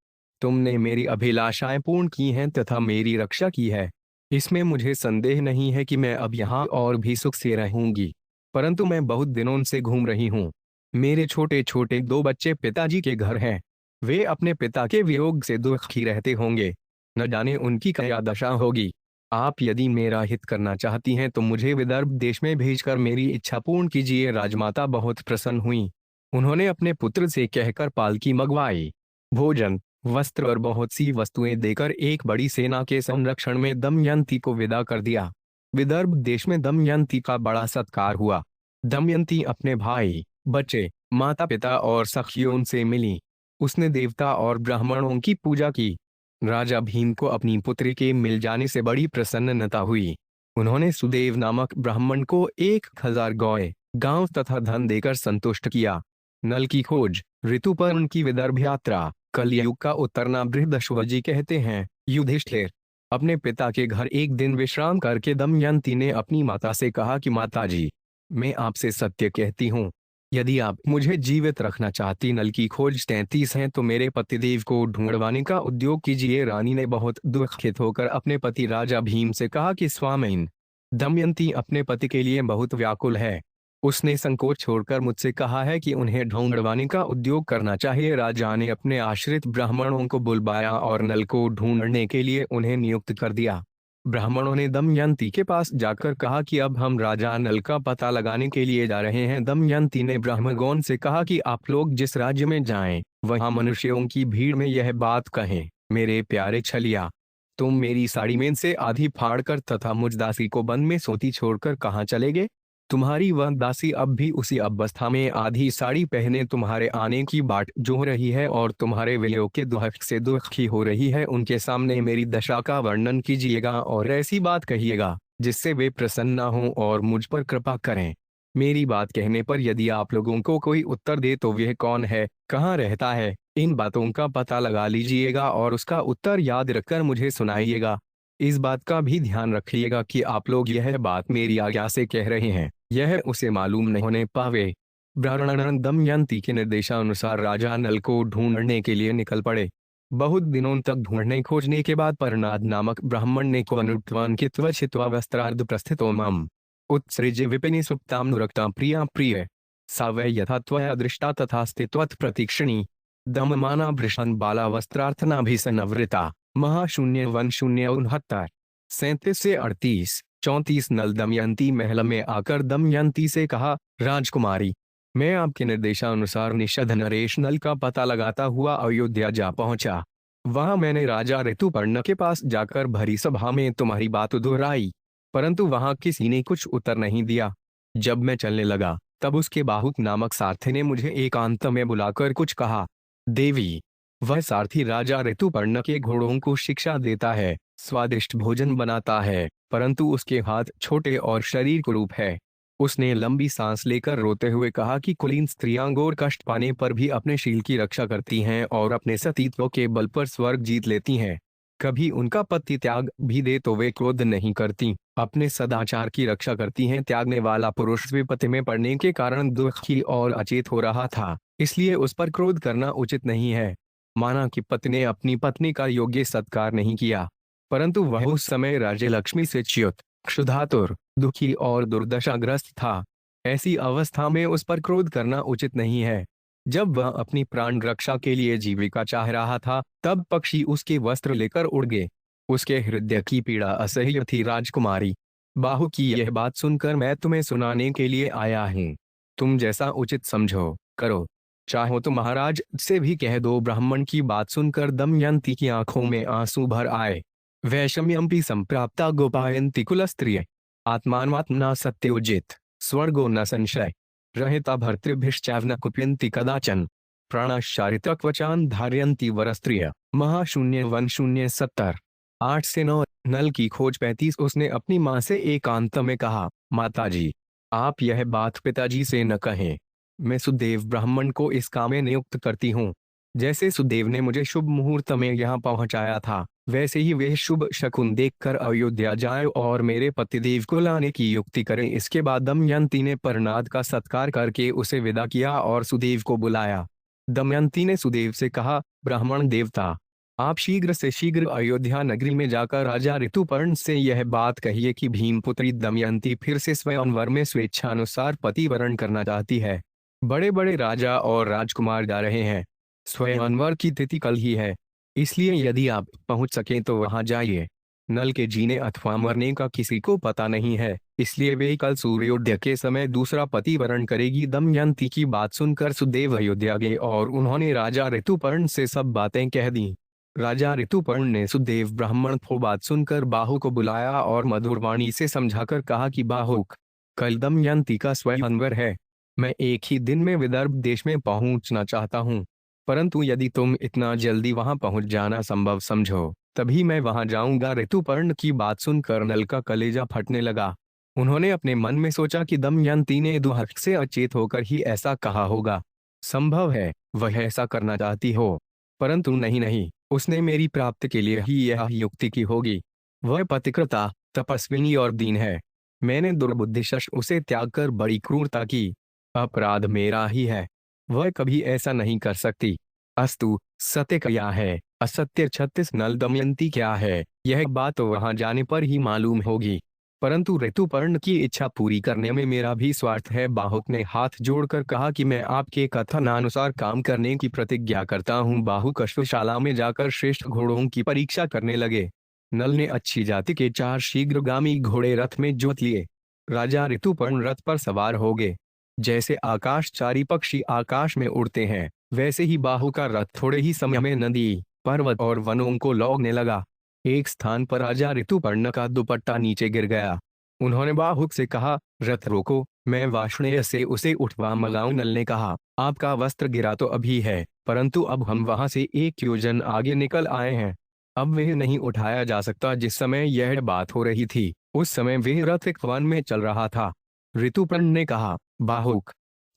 तुमने मेरी अभिलाषाएं पूर्ण की हैं तथा मेरी रक्षा की है। इसमें मुझे संदेह नहीं है कि मैं अब यहाँ और भी सुख से रहूंगी। परंतु मैं बहुत दिनों से घूम रही हूँ। मेरे छोटे छोटे 2 बच्चे पिताजी के घर हैं। वे अपने पिता के वियोग से दुखी रहते होंगे। न जाने उनकी क्या दशा होगी। आप यदि मेरा हित करना चाहती हैं तो मुझे विदर्भ देश में भेजकर मेरी इच्छा पूर्ण कीजिए। राजमाता बहुत प्रसन्न हुई। उन्होंने अपने पुत्र से कहकर पालकी मंगवाई। भोजन, वस्त्र और बहुत सी वस्तुएं देकर एक बड़ी सेना के संरक्षण में दमयंती को विदा कर दिया। विदर्भ देश में दमयंती का बड़ा सत्कार हुआ। दमयंती अपने भाई, बच्चे, माता पिता और सखियों से मिली। उसने देवता और ब्राह्मणों की पूजा की। राजा भीम को अपनी पुत्री के मिल जाने से बड़ी प्रसन्नता हुई। उन्होंने सुदेव नामक ब्राह्मण को 1000 गौएं, गांव तथा धन देकर संतुष्ट किया। नल की खोज, ऋतुपर्ण की विदर्भ यात्रा, कलयुग का उतरना बृहदश्वजी कहते हैं। युधिष्ठिर अपने पिता के घर एक दिन विश्राम करके दमयंती ने अपनी माता से कहा कि माताजी, मैं आपसे सत्य कहती हूँ, यदि आप मुझे जीवित रखना चाहती नल की खोज 33 है तो मेरे पतिदेव को ढूंढवाने का उद्योग कीजिए। रानी ने बहुत दुखित होकर अपने पति राजा भीम से कहा कि स्वामीन, दमयंती अपने पति के लिए बहुत व्याकुल है। उसने संकोच छोड़कर मुझसे कहा है कि उन्हें ढूंढवाने का उद्योग करना चाहिए। राजा ने अपने आश्रित ब्राह्मणों को बुलवाया और नल को ढूंढने के लिए उन्हें नियुक्त कर दिया। ब्राह्मणों ने दमयंती के पास जाकर कहा कि अब हम राजा नल का पता लगाने के लिए जा रहे हैं। दमयंती ने ब्राह्मणों से कहा कि आप लोग जिस राज्य में जाएं, वहां मनुष्यों की भीड़ में यह बात कहें, मेरे प्यारे छलिया, तुम मेरी साड़ी में से आधी फाड़कर तथा मुझ दासी को वन में सोती छोड़कर कहाँ चले गए? तुम्हारी वह दासी अब भी उसी अवस्था में आधी साड़ी पहने तुम्हारे आने की बाट जो रही है और तुम्हारे वियोग के दुख से दुखी हो रही है। उनके सामने मेरी दशा का वर्णन कीजिएगा और ऐसी बात कहिएगा जिससे वे प्रसन्न हों और मुझ पर कृपा करें। मेरी बात कहने पर यदि आप लोगों को कोई उत्तर दे तो वह कौन है, कहाँ रहता है, इन बातों का पता लगा लीजिएगा और उसका उत्तर याद रखकर मुझे सुनाइएगा। इस बात का भी ध्यान रखिएगा कि आप लोग यह बात मेरी आज्ञा से कह रहे हैं, यह उसे मालूम नहीं होने पावे। ब्राह्मण दमयंती के निर्देशानुसार राजा नल को ढूंढने के लिए निकल पड़े। बहुत दिनों तक ढूंढने खोजने के बाद परनाद नामक ब्राह्मण ने को अनुत्वान के त्वचित्वा वस्त्रार्ध प्रस्थितो मम उत्सृज्य विपिनि सुप्ताम नुरक्ता प्रिया प्रिय सा वै यथा त्वया दृष्टा तथा स्थित्वत् प्रतीक्षणी दममाना भृषण बाला वस्त्रार्थनाभिसनवृता महाशून्य 1 0 69 37 से 38 34 नल दमयंती महल में आकर दमयंती से कहा, राजकुमारी, मैं आपके निर्देशानुसार निषद नरेश नल का पता लगाता हुआ अयोध्या जा पहुंचा। वहां मैंने राजा ऋतुपर्ण के पास जाकर भरी सभा में तुम्हारी बात दोहराई, परंतु वहां किसी ने कुछ उत्तर नहीं दिया। जब मैं चलने लगा तब उसके बाहुक नामक सारथी ने मुझे एकांत में बुलाकर कुछ कहा। देवी, वह सारथी राजा ऋतुपर्ण के घोड़ों को शिक्षा देता है, स्वादिष्ट भोजन बनाता है, परंतु उसके हाथ छोटे और शरीर कुरूप है। उसने लंबी सांस लेकर रोते हुए कहा कि कुलीन स्त्रियां घोर कष्ट पाने पर भी अपने शील की रक्षा करती हैं और अपने सतीत्व के बल पर स्वर्ग जीत लेती हैं। कभी उनका पति त्याग भी दे तो वे क्रोध नहीं करती, अपने सदाचार की रक्षा करती हैं। त्यागने वाला पुरुष विपत्ति में पड़ने के कारण दुखी और अचेत हो रहा था, इसलिए उस पर क्रोध करना उचित नहीं है। माना कि पति ने अपनी पत्नी का योग्य सत्कार नहीं किया, परंतु वह उस समय राज्य लक्ष्मी से च्युत, क्षुधातुर, दुखी और दुर्दशाग्रस्त था। ऐसी अवस्था में उस पर क्रोध करना उचित नहीं है। जब वह अपनी प्राण रक्षा के लिए जीविका चाह रहा था, तब पक्षी उसके वस्त्र लेकर उड़ गए। उसके हृदय की पीड़ा असह्य थी। राजकुमारी, बाहु की यह बात सुनकर मैं तुम्हें सुनाने के लिए आया हूँ। तुम जैसा उचित समझो करो। चाहो तो महाराज से भी कह दो। ब्राह्मण की बात सुनकर दमयंती की आंखों में आंसू भर आए। वैषम्यंपि संप्राप्ता गोपायन्ति कुलस्त्रिय आत्मात्मना सत्योजित स्वर्गो न संशय रहता भर्तृभिश्चैव न कुप्यन्ति कदाचन प्राणाश्चारित्रक्वचान धारयन्ति वरस्त्रिय। महाशून्य 1:070 8 से 9। नल की खोज 35। उसने अपनी माँ से एकांत में कहा, माताजी, आप यह बात पिताजी से न कहें। मैं सुदेव ब्राह्मण को इस काम में नियुक्त करती हूँ। जैसे सुदेव ने मुझे शुभ मुहूर्त में यहाँ पहुँचाया था, वैसे ही वे शुभ शकुन देखकर अयोध्या जाए और मेरे पतिदेव को लाने की युक्ति करें। इसके बाद दमयंती ने परनाद का सत्कार करके उसे विदा किया और सुदेव को बुलाया। दमयंती ने सुदेव से कहा, ब्राह्मण देवता, आप शीघ्र से शीघ्र अयोध्या नगरी में जाकर राजा ऋतुपर्ण से यह बात कहिए कि भीमपुत्री दमयंती फिर से स्वयंवर में स्वेच्छानुसार पति वरण करना चाहती है। बड़े बड़े राजा और राजकुमार जा रहे हैं। स्वयंवर की तिथि कल ही है, इसलिए यदि आप पहुंच सकें तो वहां जाइए। नल के जीने अथवा मरने का किसी को पता नहीं है, इसलिए वे कल सूर्योदय के समय दूसरा पति वरण करेगी। दमयंती की बात सुनकर सुदेव अयोध्या गए और उन्होंने राजा ऋतुपर्ण से सब बातें कह दी। राजा ऋतुपर्ण ने सुदेव ब्राह्मण को बात सुनकर बाहु को बुलाया और मधुर वाणी से समझाकर कहा कि बाहुक, कल दमयंती का स्वयंवर है। मैं एक ही दिन में विदर्भ देश में पहुंचना चाहता हूं, परंतु यदि तुम इतना जल्दी वहां पहुंच जाना संभव समझो, तभी मैं वहां जाऊंगा। ऋतुपर्ण की बात सुनकर नल का कलेजा फटने लगा। उन्होंने अपने मन में सोचा कि दमयंती ने दुहक से अचेत होकर ही ऐसा कहा होगा। संभव है वह ऐसा करना चाहती हो, परंतु नहीं नहीं, उसने मेरी प्राप्ति के लिए ही यह युक्ति की होगी। वह पतिव्रता, तपस्विनी और दीन है। मैंने दुर्बुद्धिवश उसे त्याग कर बड़ी क्रूरता की। अपराध मेरा ही है, वह कभी ऐसा नहीं कर सकती। अस्तु, सत्य क्या है, असत्य 36। नल दमयंती क्या है, यह बात तो वहां जाने पर ही मालूम होगी, परंतु ऋतुपर्ण की इच्छा पूरी करने में मेरा भी स्वार्थ है। बाहुक ने हाथ जोड़कर कहा कि मैं आपके कथनानुसार काम करने की प्रतिज्ञा करता हूँ। बाहुक अश्वशाला में जाकर श्रेष्ठ घोड़ों की परीक्षा करने लगे। नल ने अच्छी जाति के 4 शीघ्रगामी घोड़े रथ में जोत लिए। राजा ऋतुपर्ण रथ पर सवार हो गए। जैसे आकाशचारी पक्षी आकाश में उड़ते हैं, वैसे ही बाहु का रथ थोड़े ही समय में नदी, पर्वत और वनों को लौटने लगा। एक स्थान पर राजा ऋतुपर्ण का दुपट्टा नीचे गिर गया। उन्होंने बाहुक से कहा, रथ रोको, मैं वाष्णेय से उसे उठवा मंगाऊं। नल ने कहा, आपका वस्त्र गिरा तो अभी है, परंतु अब हम वहां से 1 योजन आगे निकल आए हैं। अब वह नहीं उठाया जा सकता। जिस समय यह बात हो रही थी, उस समय वह रथ एक वन में चल रहा था। ऋतुपर्ण ने कहा, बाहुक,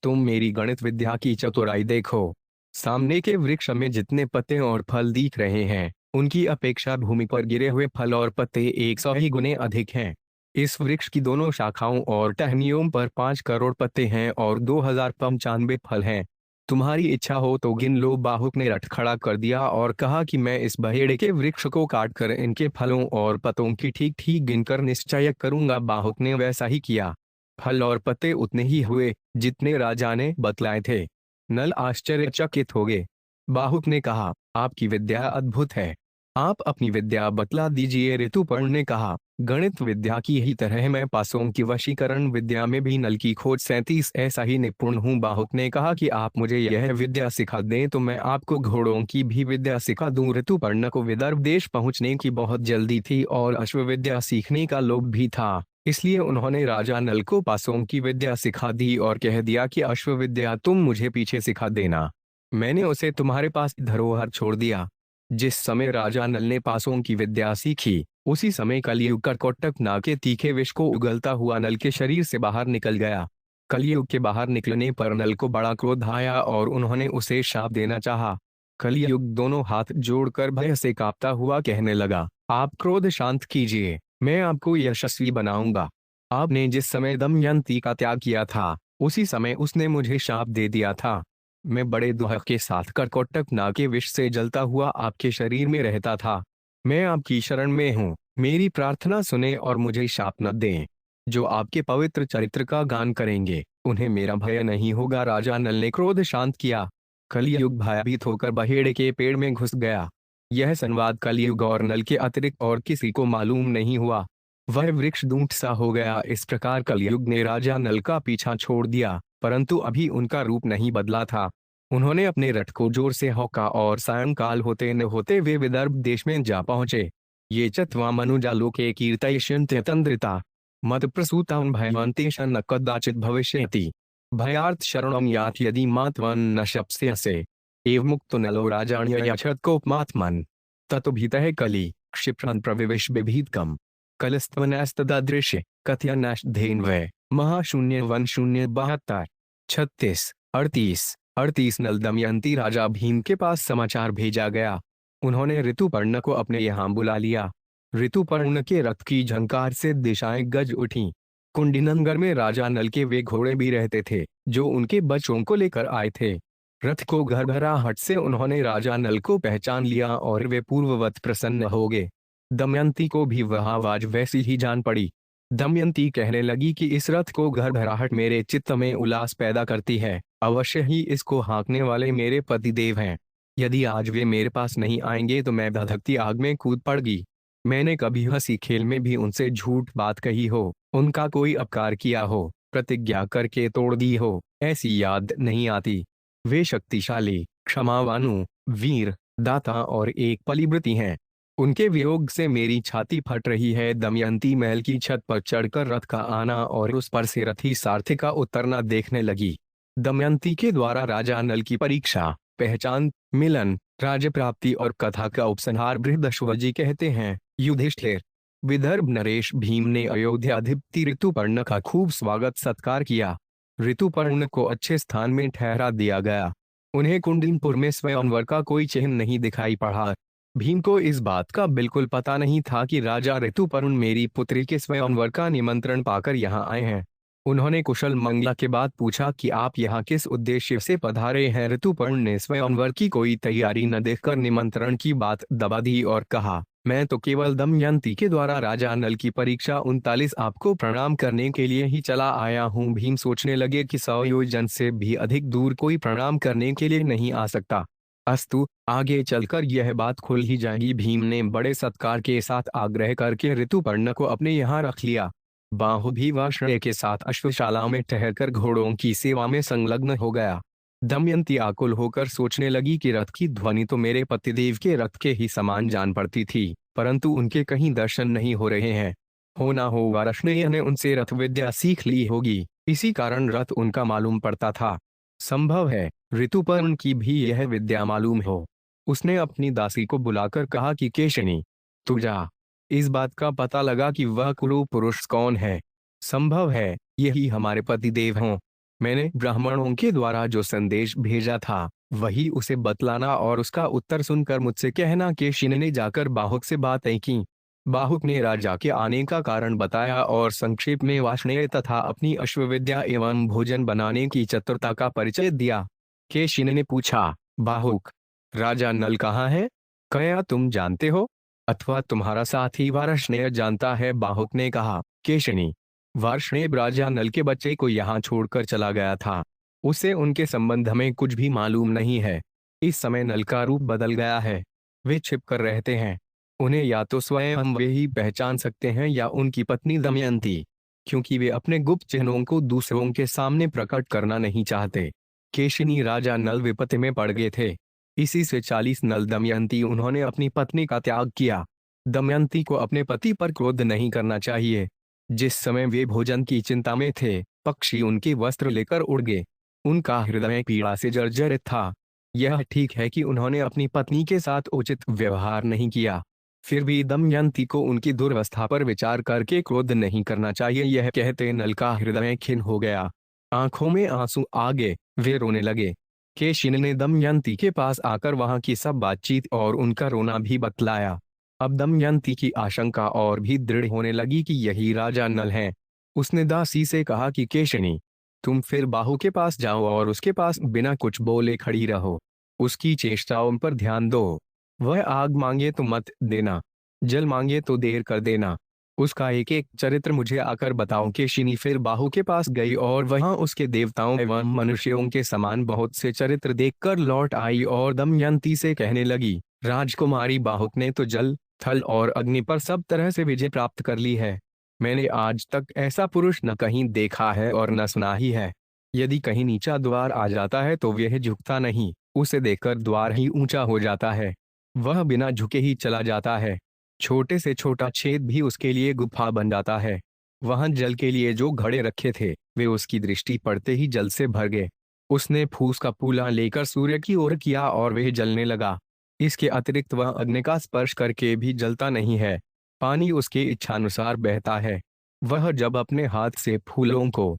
तुम मेरी गणित विद्या की चतुराई देखो। सामने के वृक्ष में जितने पत्ते और फल दिख रहे हैं, उनकी अपेक्षा भूमि पर गिरे हुए फल और पत्ते 100 ही गुने अधिक हैं। इस वृक्ष की दोनों शाखाओं और टहनियों पर 5 करोड़ पत्ते हैं और 2095 फल हैं। तुम्हारी इच्छा हो तो गिन लो। बाहुक ने रथ खड़ा कर दिया और कहा कि मैं इस बहेड़े के वृक्ष को काटकर इनके फलों और पत्तों की ठीक ठीक गिनकर निश्चय करूंगा। बाहुक ने वैसा ही किया। फल और पत्ते उतने ही हुए जितने राजा ने बतलाए थे। नल आश्चर्यचकित हो गए। बाहुक ने कहा, आपकी विद्या अद्भुत है, आप अपनी विद्या बतला दीजिए। ऋतुपर्ण ने कहा, गणित विद्या की ही तरह मैं पासों की वशीकरण विद्या में भी नल की खोज 37 ऐसा ही निपुण हूँ। बाहुक ने कहा कि आप मुझे यह विद्या सिखा दें तो मैं आपको घोड़ों की भी विद्या सिखा दूं। ऋतुपर्ण को विदर्भ देश पहुंचने की बहुत जल्दी थी और अश्व विद्या सीखने का लोभ भी था। इसलिए उन्होंने राजा नल को पासों की विद्या सिखा दी और कह दिया कि अश्व विद्या तुम मुझे पीछे सिखा देना, मैंने उसे तुम्हारे पास धरोहर छोड़ दिया। जिस समय राजा नल ने पासों की विद्या सीखी, उसी समय कलयुग का कोटक नाग के तीखे विष को उगलता हुआ नल के शरीर से बाहर निकल गया। कलयुग के बाहर निकलने पर नल को बड़ा क्रोध आया और उन्होंने उसे शाप देना चाहा। कलयुग दोनों हाथ जोड़कर भय से कांपता हुआ कहने लगा, आप क्रोध शांत कीजिए, मैं आपको यशस्वी बनाऊंगा। आपने जिस समय दमयंती का त्याग किया था, उसी समय उसने मुझे शाप दे दिया था। मैं बड़े दुख के साथ करकोटक नाग के विष से जलता हुआ आपके शरीर में रहता था। मैं आपकी शरण में हूँ, मेरी प्रार्थना सुने और मुझे शाप न दें। जो आपके पवित्र चरित्र का गान करेंगे, उन्हें मेरा भय नहीं होगा। राजा नल ने क्रोध शांत किया। कलयुग भयभीत होकर बहेड़े के पेड़ में घुस गया। यह संवाद कलयुग और नल के अतिरिक्त और किसी को मालूम नहीं हुआ। वह वृक्ष दूंट सा हो गया। इस प्रकार कलयुग ने राजा नल का पीछा छोड़ दिया, परंतु अभी उनका रूप नहीं बदला था। उन्होंने अपने रथ को जोर से हौका और सायंकाल होते न होते वे विदर्भ देश में जा पहुंचे। ये चत्वा मनुजा लोके कीर्तयिष्यन्ते तंद्रिता मत प्रसूतां भयवन्तेष न कदाचित् भविष्यति भयार्थ शरणं याथ यदि मात्वं न शप्स्यसे एव मुक्तो नलो राजाण्ययच्छत् कोपमात्मन् ततो भीतः कलि क्षिप्रन् प्रविवेश बिभीतकम् कलस्त्वनस्तदृश्य कथयन्नश्धेन्वै महाशून्य वन शून्य 72 36 38 नल दमयंती राजा भीम के पास समाचार भेजा गया। उन्होंने ऋतुपर्ण को अपने यहाँ बुला लिया। ऋतुपर्ण के रथ की झंकार से दिशाएं गज उठीं। कुंडीनगर में राजा नल के वे घोड़े भी रहते थे, जो उनके बच्चों को लेकर आए थे। रथ को घरघराहट से उन्होंने राजा नल को पहचान लिया और वे पूर्ववत प्रसन्न हो गए। दमयंती को भी वह आवाज वैसी ही जान पड़ी। दमयंती कहने लगी कि इस रथ को घरघराहट मेरे चित्त में उल्लास पैदा करती है। अवश्य ही इसको हाँकने वाले मेरे पतिदेव हैं। यदि आज वे मेरे पास नहीं आएंगे तो मैं धधकती आग में कूद पड़गी। मैंने कभी हंसी खेल में भी उनसे झूठ बात कही हो, उनका कोई अपकार किया हो, प्रतिज्ञा करके तोड़ दी हो, ऐसी याद नहीं आती। वे शक्तिशाली, क्षमावानु, वीर, दाता और एक पलिव्रती हैं। उनके वियोग से मेरी छाती फट रही है। दमयंती महल की छत पर चढ़कर रथ का आना और उस पर से रथी सारथी का उतरना देखने लगी। दमयंती के द्वारा राजा नल की परीक्षा, पहचान, मिलन, राज्य प्राप्ति और कथा का उपसंहार बृहदश्वजी कहते हैं। युधिष्ठिर, विदर्भ नरेश भीम ने अयोध्याधिपति ऋतुपर्ण का खूब स्वागत सत्कार किया। ऋतुपर्ण को अच्छे स्थान में ठहरा दिया गया। उन्हें कुंडलीपुर में स्वयंवर का कोई चिन्ह नहीं दिखाई पड़ा। भीम को इस बात का बिल्कुल पता नहीं था कि राजा ऋतुपर्ण मेरी पुत्री के स्वयंवर का निमंत्रण पाकर यहाँ आए हैं। उन्होंने कुशल मंगला के बाद पूछा कि आप यहाँ किस उद्देश्य से पधारे हैं। ऋतुपर्ण ने स्वयंवर की कोई तैयारी न देखकर निमंत्रण की बात दबा दी और कहा, मैं तो केवल दमयंती के द्वारा राजा नल की परीक्षा 39 आपको प्रणाम करने के लिए ही चला आया हूँ। भीम सोचने लगे कि 100 योजन से भी अधिक दूर कोई प्रणाम करने के लिए नहीं आ सकता। अस्तु, आगे चलकर यह बात खुल ही जाएगी। भीम ने बड़े सत्कार के साथ आग्रह करके ऋतुपर्ण को अपने यहाँ रख लिया। बाहु भी वार्ष्णेय के साथ अश्वशाला में ठहरकर घोड़ों की सेवा में संलग्न हो गया। दमयंती आकुल होकर सोचने लगी कि रथ की ध्वनि तो मेरे पतिदेव के रथ के ही समान जान पड़ती थी, परंतु उनके कहीं दर्शन नहीं हो रहे हैं। हो ना हो वार्ष्णेय ने उनसे रथ विद्या सीख ली होगी, इसी कारण रथ उनका मालूम पड़ता था। संभव है ऋतुपर्ण की भी यह विद्या मालूम हो। उसने अपनी दासी को बुलाकर कहा कि केशिनी, तू जा, इस बात का पता लगा कि वह कुरु पुरुष कौन है। संभव है यही हमारे पतिदेव हों। मैंने ब्राह्मणों के द्वारा जो संदेश भेजा था वही उसे बतलाना और उसका उत्तर सुनकर मुझसे कहना। केशिनी ने जाकर बाहुक से बातें की। बाहुक ने राजा के आने का कारण बताया और संक्षेप में वार्ष्णेय तथा अपनी अश्वविद्या एवं भोजन बनाने की चतुरता का परिचय दिया। केशिनी ने पूछा, बाहुक, राजा नल कहाँ है? क्या तुम जानते हो अथवा तुम्हारा साथी वार्ष्णेय जानता है? बाहुक ने कहा, केशिनी, वार्ष्णेय राजा नल के बच्चे को यहाँ छोड़कर चला गया था। उसे उनके संबंध में कुछ भी मालूम नहीं है। इस समय नल का रूप बदल गया है। वे छिप कर रहते हैं। उन्हें या तो स्वयं वे ही पहचान सकते हैं या उनकी पत्नी दमयंती, क्योंकि वे अपने गुप्त चिन्हों को दूसरों के सामने प्रकट करना नहीं चाहते। केशिनी राजा नल विपत्ति में पड़ गए थे। इसी से 40 नल दमयंती उन्होंने अपनी पत्नी का त्याग किया। दमयंती को अपने पति पर क्रोध नहीं करना चाहिए। जिस समय वे भोजन की चिंता में थे, पक्षी उनके वस्त्र लेकर उड़ गए। उनका हृदय पीड़ा से जर्जरित था। यह ठीक है कि उन्होंने अपनी पत्नी के साथ उचित व्यवहार नहीं किया, फिर भी दमयंती को उनकी दुर्वस्था पर विचार करके क्रोध नहीं करना चाहिए। यह कहते नल का हृदय खिन्न हो गया, आंखों में आंसू आ गए, वे रोने लगे। केशिन ने दमयंती के पास आकर वहां की सब बातचीत और उनका रोना भी बतलाया। अब दमयंती की आशंका और भी दृढ़ होने लगी कि यही राजा नल है। उसने दासी से कहा कि केशिनी, तुम फिर बाहु के पास जाओ और उसके पास बिना कुछ बोले खड़ी रहो। उसकी चेष्टाओं पर ध्यान दो। वह आग मांगे तो मत देना, जल मांगे तो देर कर देना। उसका एक एक चरित्र मुझे आकर बताओ। केशिनी फिर बाहु के पास गई और वहां उसके देवताओं एवं मनुष्यों के समान बहुत से चरित्र देखकर लौट आई और दमयंती से कहने लगी, राजकुमारी बाहुक ने तो जल, थल और अग्नि पर सब तरह से विजय प्राप्त कर ली है। मैंने आज तक ऐसा पुरुष न कहीं देखा है और न सुना ही है। यदि कहीं नीचा द्वार आ जाता है तो वह झुकता नहीं, उसे देखकर द्वार ही ऊंचा हो जाता है। वह बिना झुके ही चला जाता है। छोटे से छोटा छेद भी उसके लिए गुफा बन जाता है। वहां जल के लिए जो घड़े रखे थे, वे उसकी दृष्टि पड़ते ही जल से भर गए। उसने फूस का पूला लेकर सूर्य की ओर किया और वह जलने लगा। इसके अतिरिक्त वह अग्नि का स्पर्श करके भी जलता नहीं है। पानी उसके इच्छानुसार बहता है। वह जब अपने हाथ से फूलों को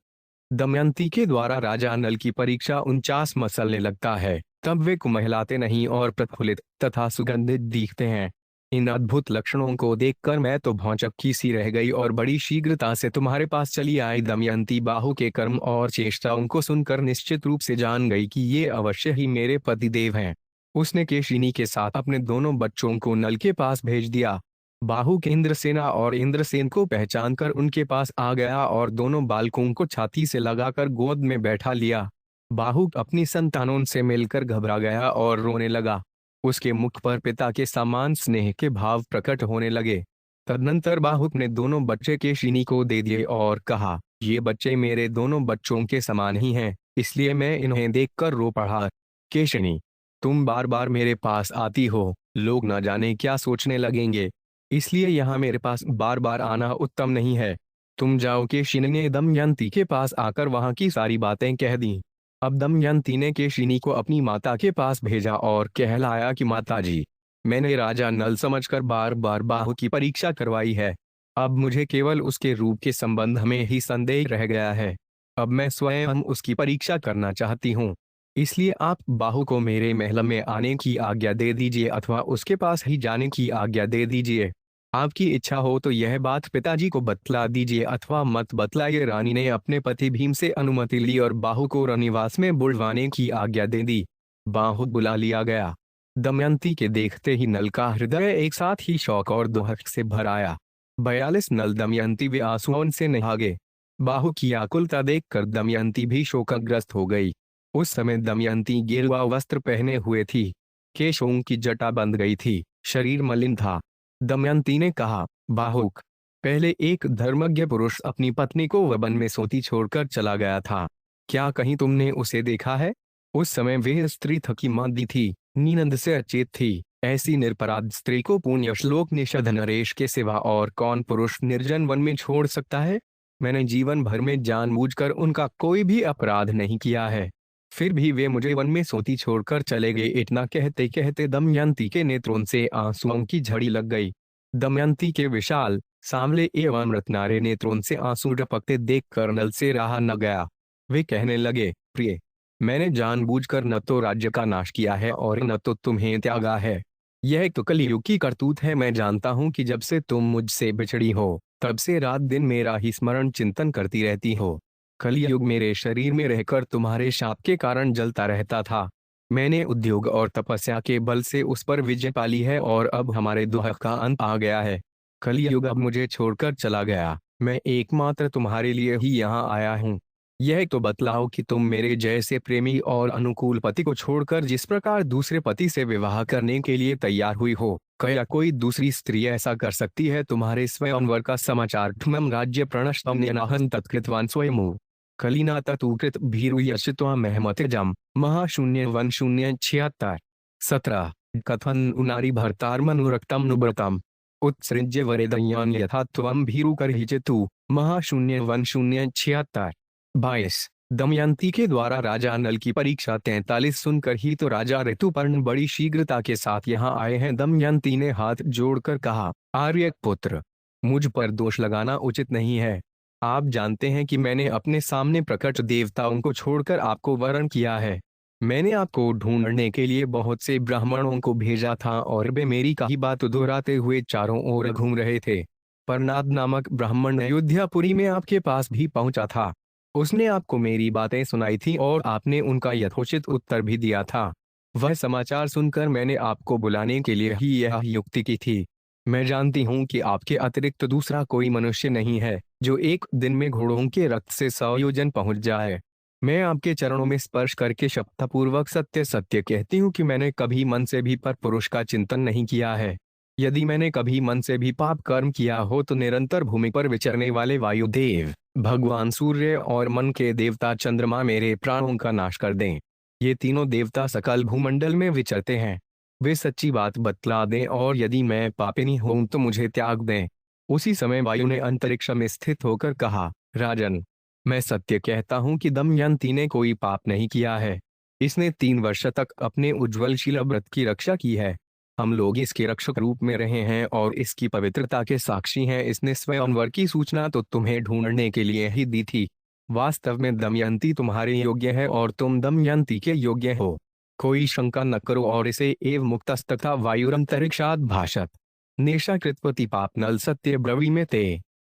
दमयंती के द्वारा राजा नल की परीक्षा 49 मसलने लगता है, तब वे कुमहलाते नहीं और प्रफुल्लित तथा सुगंधित दिखते हैं। इन अद्भुत लक्षणों को देखकर मैं तो भौचक्की सी रह गई और बड़ी शीघ्रता से तुम्हारे पास चली आई। दमयंती बाहु के कर्म और चेष्टाओं को सुनकर निश्चित रूप से जान गई कि ये अवश्य ही मेरे पतिदेव हैं। उसने केशिनी के साथ अपने दोनों बच्चों को नल के पास भेज दिया। बाहु के इंद्रसेना और इंद्रसेन को पहचानकर उनके पास आ गया और दोनों बालकों को छाती से लगाकर गोद में बैठा लिया। बाहु अपनी संतानों से मिलकर घबरा गया और रोने लगा। उसके मुख पर पिता के समान स्नेह के भाव प्रकट होने लगे। तदनंतर बाहुक ने दोनों बच्चे केशिनी को दे दिए और कहा, ये बच्चे मेरे दोनों बच्चों के समान ही हैं, इसलिए मैं इन्हें देखकर रो पड़ा। केशिनी, तुम बार बार मेरे पास आती हो, लोग न जाने क्या सोचने लगेंगे, इसलिए यहाँ मेरे पास बार बार आना उत्तम नहीं है। तुम जाओ। केशिनी ने दमयंती के पास आकर वहां की सारी बातें कह दी। अब दमयंती ने केशिनी को अपनी माता के पास भेजा और कहलाया कि माताजी, मैंने राजा नल समझकर बार बार बाहु की परीक्षा करवाई है। अब मुझे केवल उसके रूप के संबंध में ही संदेह रह गया है। अब मैं स्वयं उसकी परीक्षा करना चाहती हूँ। इसलिए आप बाहु को मेरे महल में आने की आज्ञा दे दीजिए अथवा उसके पास ही जाने की आज्ञा दे दीजिए। आपकी इच्छा हो तो यह बात पिताजी को बतला दीजिए अथवा मत बतलाइए। रानी ने अपने पति भीम से अनुमति ली और बाहु को रनिवास में बुलवाने की आज्ञा दे दी। बाहु बुला लिया गया। दमयंती के देखते ही नल का हृदय एक साथ ही शौक और दुहक से भर आया। 42 नल दमयंती वे आंसुओं से नहा गए। बाहु की आकुलता देखकर दमयंती भी शोकग्रस्त हो गई। उस समय दमयंती गेरुआ वस्त्र पहने हुए थी, केशों की जटा बंध गई थी, शरीर मलिन था। दमयंती ने कहा, बाहुक, पहले एक धर्मज्ञ पुरुष अपनी पत्नी को वन में सोती छोड़कर चला गया था, क्या कहीं तुमने उसे देखा है? उस समय वह स्त्री थकी मांदी थी, नींद से अचेत थी। ऐसी निरपराध स्त्री को पुण्य श्लोक निषद नरेश के सिवा और कौन पुरुष निर्जन वन में छोड़ सकता है? मैंने जीवन भर में जानबूझकर उनका कोई भी अपराध नहीं किया है, फिर भी वे मुझे वन में सोती छोड़कर चले गए। इतना कहते कहते दमयंती के नेत्रों से आंसुओं की झड़ी लग गई। दमयंती के विशाल, सांवले एवं रत्नारे नेत्रों से आंसू टपकते देखकर नल से रहा न गया। वे कहने लगे, प्रिय, मैंने जानबूझकर न तो राज्य का नाश किया है और न तो तुम्हें त्यागा है। यह तो कलियुग की करतूत है। मैं जानता हूँ कि जब से तुम मुझसे बिछड़ी हो, तब से रात दिन मेरा ही स्मरण चिंतन करती रहती हो। कलियुग मेरे शरीर में रहकर तुम्हारे शाप के कारण जलता रहता था। मैंने उद्योग और तपस्या के बल से उस पर विजय पाली है और अब हमारे दुख का अंत आ गया है। कलियुग अब मुझे छोड़कर चला गया। मैं एकमात्र तुम्हारे लिए ही यहाँ आया हूँ। यह तो बतलाओ कि तुम मेरे जैसे प्रेमी और अनुकूल पति को छोड़कर जिस प्रकार दूसरे पति से विवाह करने के लिए तैयार हुई हो, क्या कोई दूसरी स्त्री ऐसा कर सकती है? तुम्हारे स्वयंवर का समाचार मम राज्य प्रणष्टम तत्कृतवान स्वयं कलिना ततुकृत भीरुयशित्वा महमतिजम महाशून्य 1 0 76 17 कथन उनारी भर्तार मनुरक्तम नुब्रतम उत्सृज्य वरेदयान यथा त्वं भीरुकर्हिचितु। महाशून्य 1-0-76। 22। दमयंती के द्वारा राजा नल की परीक्षा 43 सुनकर ही तो राजा ऋतुपर्ण बड़ी शीघ्रता के साथ यहाँ आए हैं। दमयंती ने हाथ जोड़कर कहा, आर्यक पुत्र, मुझ पर दोष लगाना उचित नहीं है। आप जानते हैं कि मैंने अपने सामने प्रकट देवताओं को छोड़कर आपको वरण किया है। मैंने आपको ढूंढने के लिए बहुत से ब्राह्मणों को भेजा था और वे मेरी कही बात दोहराते हुए चारों ओर घूम रहे थे। परनाद नामक ब्राह्मण अयोध्यापुरी में आपके पास भी पहुंचा था। उसने आपको मेरी बातें सुनाई थी और आपने उनका यथोचित उत्तर भी दिया था। वह समाचार सुनकर मैंने आपको बुलाने के लिए ही यह युक्ति की थी। मैं जानती हूँ कि आपके अतिरिक्त दूसरा कोई मनुष्य नहीं है जो एक दिन में घोड़ों के रक्त से 100 योजन पहुंच जाए। मैं आपके चरणों में स्पर्श करके शपथपूर्वक सत्य सत्य कहती हूँ कि मैंने कभी मन से भी पर पुरुष का चिंतन नहीं किया है। यदि मैंने कभी मन से भी पाप कर्म किया हो तो निरंतर भूमि पर विचरने वाले वायुदेव, भगवान सूर्य और मन के देवता चंद्रमा मेरे प्राणों का नाश कर दें। ये तीनों देवता सकल भूमंडल में विचरते हैं। वे सच्ची बात बतला दें और यदि मैं पापिनी हूं तो मुझे त्याग दें। उसी समय वायु ने अंतरिक्ष में स्थित होकर कहा, राजन, मैं सत्य कहता हूं कि दमयंती ने कोई पाप नहीं किया है। इसने 3 वर्ष तक अपने उज्ज्वल शील व्रत की रक्षा की है। हम लोग इसके रक्षक रूप में रहे हैं और इसकी पवित्रता के साक्षी हैं। इसने स्वयंवर की सूचना तो तुम्हें ढूंढने के लिए ही दी थी। वास्तव में दमयंती तुम्हारे योग्य है और तुम दमयंती के योग्य हो। कोई शंका न करो और इसे एव मुक्तस्तथा वायुरंतरिक्षाद भाषत नेशा कृतवती पाप नल सत्य ब्रवीमे ते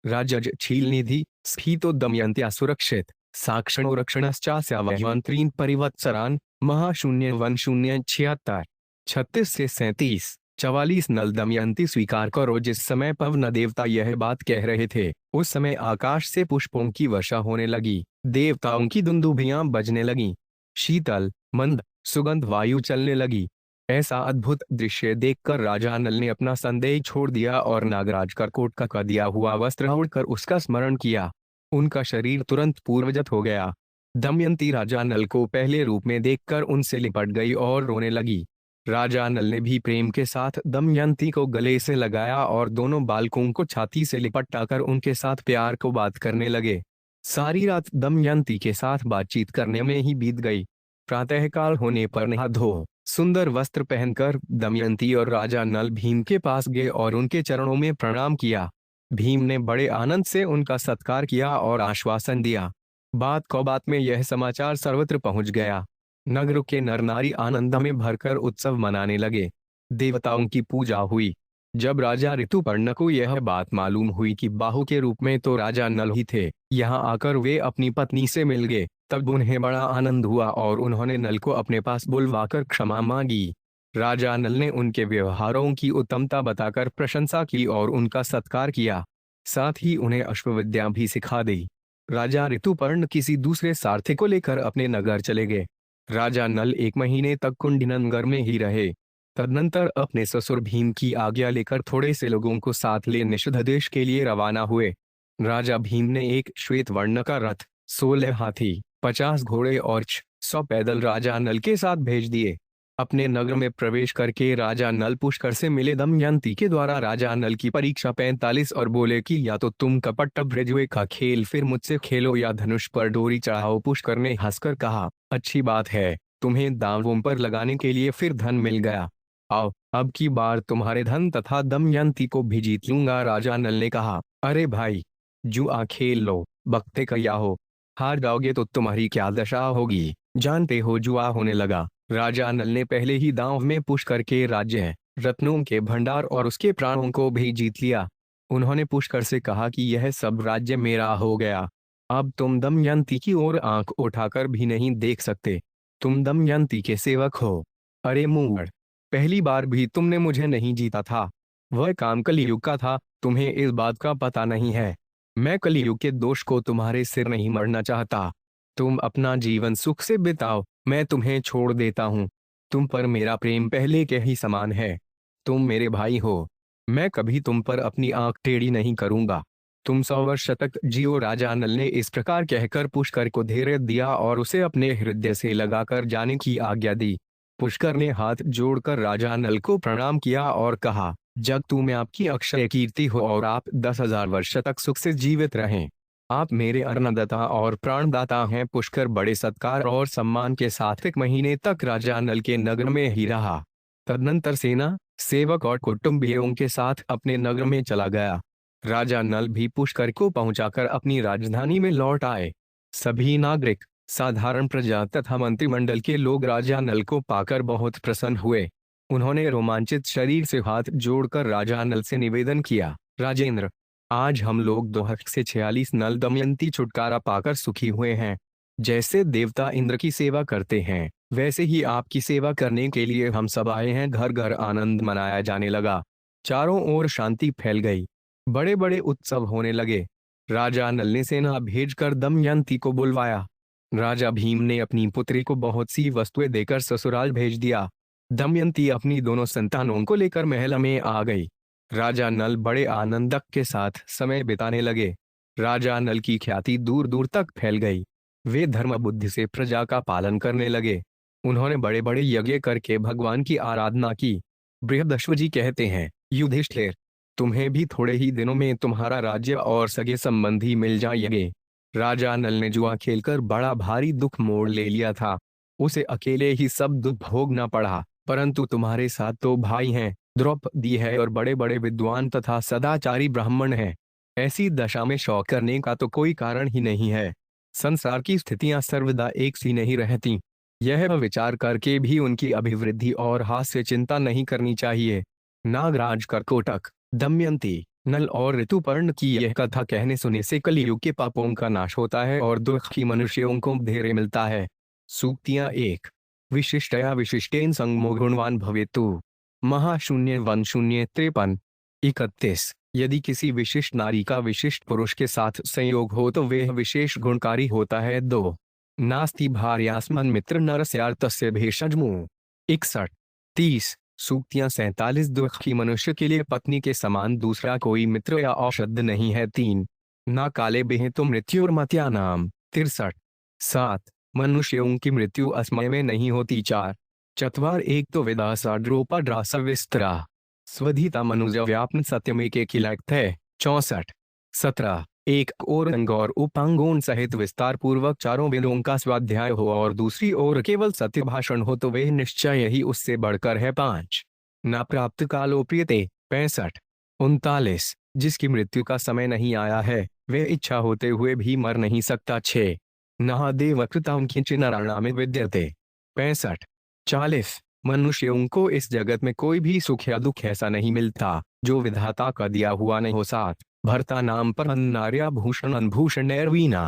राजज छील निधि स्फीतो दमयंत्या सुरक्षित साक्षणो रक्षणश्चास्या वह्यंत्रीन परिवत्सरान। महाशून्य 1-0-76। 36 से 37। 44। नल दमयंती स्वीकार करो। जिस समय पवन देवता यह बात कह रहे थे उस समय आकाश से पुष्पों की वर्षा होने लगी। देवताओं की दुंदुभियां बजने लगीं। शीतल मंद सुगंध वायु चलने लगी। ऐसा अद्भुत दृश्य देखकर राजा नल ने अपना संदेह छोड़ दिया और नागराज करकोट का दिया हुआ वस्त्र ओढ़कर उसका स्मरण किया। उनका शरीर तुरंत पूर्वजत हो गया। दमयंती राजा नल को पहले रूप में देखकर उनसे लिपट गई और रोने लगी। राजा नल ने भी प्रेम के साथ दमयंती को गले से लगाया और दोनों बालकों को छाती से लिपटाकर उनके साथ प्यार को बात करने लगे। सारी रात दमयंती के साथ बातचीत करने में ही बीत गई। प्रातःकाल होने पर नहा धो सुंदर वस्त्र पहनकर दमयंती और राजा नल भीम के पास गए और उनके चरणों में प्रणाम किया। भीम ने बड़े आनंद से उनका सत्कार किया और आश्वासन दिया। बात को बात में यह समाचार सर्वत्र पहुंच गया। नगर के नर नारी आनंद में भरकर उत्सव मनाने लगे। देवताओं की पूजा हुई। जब राजा ऋतुपर्ण को यह बात मालूम हुई कि बाहु के रूप में तो राजा नल ही थे, यहाँ आकर वे अपनी पत्नी से मिल गए, तब उन्हें बड़ा आनंद हुआ और उन्होंने नल को अपने पास बुलवाकर क्षमा मांगी। राजा नल ने उनके व्यवहारों की उत्तमता बताकर प्रशंसा की और उनका सत्कार किया। साथ ही उन्हें अश्वविद्या भी सिखा दी। राजा ऋतुपर्ण किसी दूसरे सारथी को लेकर अपने नगर चले गए। राजा नल 1 महीने तक कुंडिननगर में ही रहे। तदनंतर अपने ससुर भीम की आज्ञा लेकर थोड़े से लोगों को साथ ले निषध देश के लिए रवाना हुए। राजा भीम ने एक श्वेत वर्ण का रथ, 16 हाथी, 50 घोड़े और 100 पैदल राजा नल के साथ भेज दिए। अपने नगर में प्रवेश करके राजा नल पुष्कर से मिले। दमयंती के द्वारा राजा नल की परीक्षा 45 और बोले कि या तो तुम कपट ब्रजवे का खेल फिर मुझसे खेलो या धनुष पर डोरी चढ़ाओ। पुष्कर ने हंसकर कहा, अच्छी बात है, तुम्हें दांवों पर लगाने के लिए फिर धन मिल गया। आओ, अब की बार तुम्हारे धन तथा दमयंती को भी जीत लूंगा। राजा नल ने कहा, अरे भाई, जुआ खेल लो, बकते कया हो, हार जाओगे तो तुम्हारी क्या दशा होगी, जानते हो। जुआ होने लगा। राजा नल ने पहले ही दांव में पुष्कर के राज्य, रत्नों के भंडार और उसके प्राणों को भी जीत लिया। उन्होंने पुष्कर से कहा कि यह सब राज्य मेरा हो गया। अब तुम दमयंती की ओर आंख उठाकर भी नहीं देख सकते। तुम दमयंती के सेवक हो। अरे मूढ़, पहली बार भी तुमने मुझे नहीं जीता था। वह काम कलियुग का था, तुम्हें इस बात का पता नहीं है। मैं कलियुग के दोष को तुम्हारे सिर नहीं मरना चाहता। तुम अपना जीवन सुख से बिताओ, मैं तुम्हें छोड़ देता हूँ। तुम पर मेरा प्रेम पहले के ही समान है। तुम मेरे भाई हो। मैं कभी तुम पर अपनी आंख टेढ़ी नहीं करूंगा। तुम 100 वर्ष तक जियो। राजा नल ने इस प्रकार कहकर पुष्कर को धैर्य दिया और उसे अपने हृदय से लगाकर जाने की आज्ञा दी। पुष्कर ने हाथ जोड़कर राजा नल को प्रणाम किया और कहा, जग तू में आपकी अक्षय कीर्ति हो और आप 10,000 वर्ष तक सुख से जीवित रहें। आप मेरे अन्नदाता और प्राणदाता हैं। पुष्कर बड़े सत्कार और सम्मान के साथ 1 महीने तक राजा नल के नगर में ही रहा। तदनंतर सेना, सेवक और कुटुंबियों के साथ अपने नगर में चला गया। राजा नल भी पुष्कर को पहुंचाकर अपनी राजधानी में लौट आए। सभी नागरिक, साधारण प्रजा तथा मंत्रिमंडल के लोग राजा नल को पाकर बहुत प्रसन्न हुए। उन्होंने रोमांचित शरीर से हाथ जोड़कर राजा नल से निवेदन किया, राजेंद्र, आज हम लोग 246 नल दमयंती छुटकारा पाकर सुखी हुए हैं। जैसे देवता इंद्र की सेवा करते हैं, वैसे ही आपकी सेवा करने के लिए हम सब आए हैं। घर घर आनंद मनाया जाने लगा। चारों ओर शांति फैल गई। बड़े बड़े उत्सव होने लगे। राजा नल ने सेना भेजकर दमयंती को बुलवाया। राजा भीम ने अपनी पुत्री को बहुत सी वस्तुएं देकर ससुराल भेज दिया। दमयंती अपनी दोनों संतानों को लेकर महल में आ गई। राजा नल बड़े आनंद के साथ समय बिताने लगे। राजा नल की ख्याति दूर दूर तक फैल गई। वे धर्म बुद्धि से प्रजा का पालन करने लगे। उन्होंने बड़े बड़े यज्ञ करके भगवान की आराधना की। बृहदश्वजी कहते हैं, युधिष्ठिर, तुम्हें भी थोड़े ही दिनों में तुम्हारा राज्य और सगे संबंधी मिल जाएंगे। राजा नल ने जुआ खेलकर बड़ा भारी दुख मोड़ ले लिया था। उसे अकेले ही सब दुख भोगना पड़ा, परंतु तुम्हारे साथ तो भाई हैं, द्रौपदी है और बड़े बड़े विद्वान तथा सदाचारी ब्राह्मण हैं। ऐसी दशा में शौक करने का तो कोई कारण ही नहीं है। संसार की स्थितियां सर्वदा एक सी नहीं रहती। यह विचार करके भी उनकी अभिवृद्धि और हास्य चिंता नहीं करनी चाहिए। नागराज कर्कोटक, दमयंती, नल और ऋतुपर्ण की यह कथा कहने सुनने से कलियुग के पापों का नाश होता है और दुखी मनुष्यों को धैर्य मिलता है। सूक्तियां 1। विशिष्टया विशिष्टेन संगमो गुणवान भवेतु। महाशून्य 1-0-53। 31। यदि किसी विशिष्ट नारी का विशिष्ट पुरुष के साथ संयोग हो तो वह विशेष गुणकारी होता है। 2। नास्ति भार्यास्मन् मित्र नरस्यार्तस्य भेषजमु। 61। 30। सूक्तियां 47। दुखी मनुष्य के लिए पत्नी के समान दूसरा कोई मित्र या औषध नहीं है। 3। ना काले बेह तो मृत्युर्मत्या नाम। 63। 7। मनुष्यों की मृत्यु असमय में नहीं होती। 4। चत्वार एक तो विदा साड्रोपड्रास विस्तरा स्वधिता मनुज व्यापन सत्यमे के खिलक्त है। 64। 17। एक ओर अंग और उपांगों सहित विस्तार पूर्वक चारों वेदों का स्वाध्याय हो और दूसरी ओर केवल सत्य भाषण हो तो वह निश्चय ही उससे बढ़कर है। 5। न प्राप्त कालो प्रियते। 65। 39। जिसकी मृत्यु का समय नहीं आया है वह इच्छा होते हुए भी मर नहीं सकता। 6। न देवकृतां किंचित् नराणां विद्यते। 65। 40। मनुष्यों को इस जगत में कोई भी सुख या दुख ऐसा नहीं मिलता जो विधाता का दिया हुआ नहीं हो। 7। भर्ता नाम पर नार्या भूषण भूषण नैर्वीना।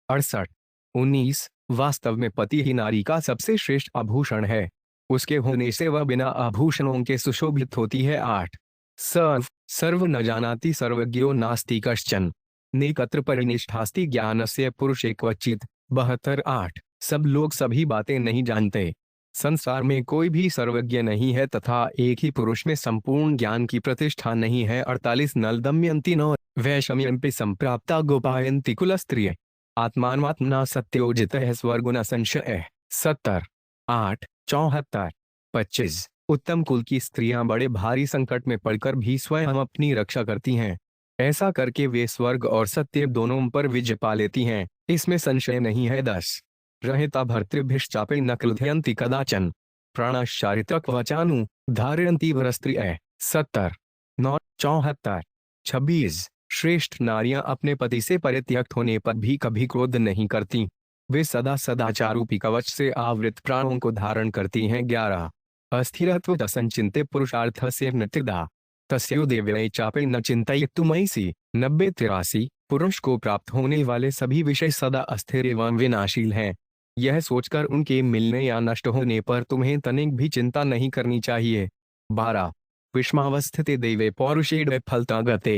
68। 19। वास्तव में पति ही नारी का सबसे श्रेष्ठ आभूषण है। उसके होने से वह बिना आभूषणों के सुशोभित होती है। 8। सर्व न जानाति सर्वज्ञो नास्ति कश्चन नेकत्र परिनिष्ठास्ति ज्ञानस्य पुरुषे क्वचित्। 72। 8। सब लोग सभी बातें नहीं जानते। संसार में कोई भी सर्वज्ञ नहीं है तथा एक ही पुरुष में संपूर्ण ज्ञान की प्रतिष्ठा नहीं है। 48। नल दमयंती नौ वैषम्यंपि संप्राप्ता गोपायन्ति कुलस्त्रिय आत्मात्मना सत्योजित स्वर्गुण संशय। 70। 8। 74। 25। उत्तम कुल की स्त्रियां बड़े भारी संकट में पड़कर भी स्वयं अपनी रक्षा करती हैं। ऐसा करके वे स्वर्ग और सत्य दोनों पर विजय पा लेती हैं, इसमें संशय नहीं है। 10। रहता भर्तृभिश्चापि न क्रुध्यन्ति कदाचन प्राणश्चारित्रक्वचानु धारयन्ति वरस्त्रियः। 70। 9। 74। 26। श्रेष्ठ नारियां अपने पति से परित्यक्त होने पर भी कभी क्रोध नहीं करती। वे सदा सदाचारूपी कवच से आवृत प्राणों को धारण करती हैं। 11। अस्थिरत्व संचिंते पुरुषार्थ से नृत्यदा तस्योदेव्यै चापे न चिंतयितुमयसी। 90। 83। पुरुष को प्राप्त होने वाले सभी विषय सदा अस्थिर एवं विनाशील हैं। यह सोचकर उनके मिलने या नष्ट होने पर तुम्हें तनिक भी चिंता नहीं करनी चाहिए। 12। विषमावस्थिते देवे पौरुषेण फलता गते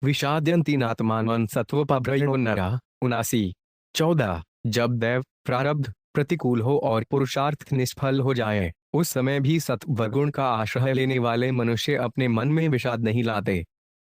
विषाद्यन्ति नात्मानं सत्वोपभ्रयणो नरः। 79। 14। जब दैव प्रारब्ध प्रतिकूल हो और पुरुषार्थ निष्फल हो जाए उस समय भी सत्वगुण का आश्रय लेने वाले मनुष्य अपने मन में विषाद नहीं लाते।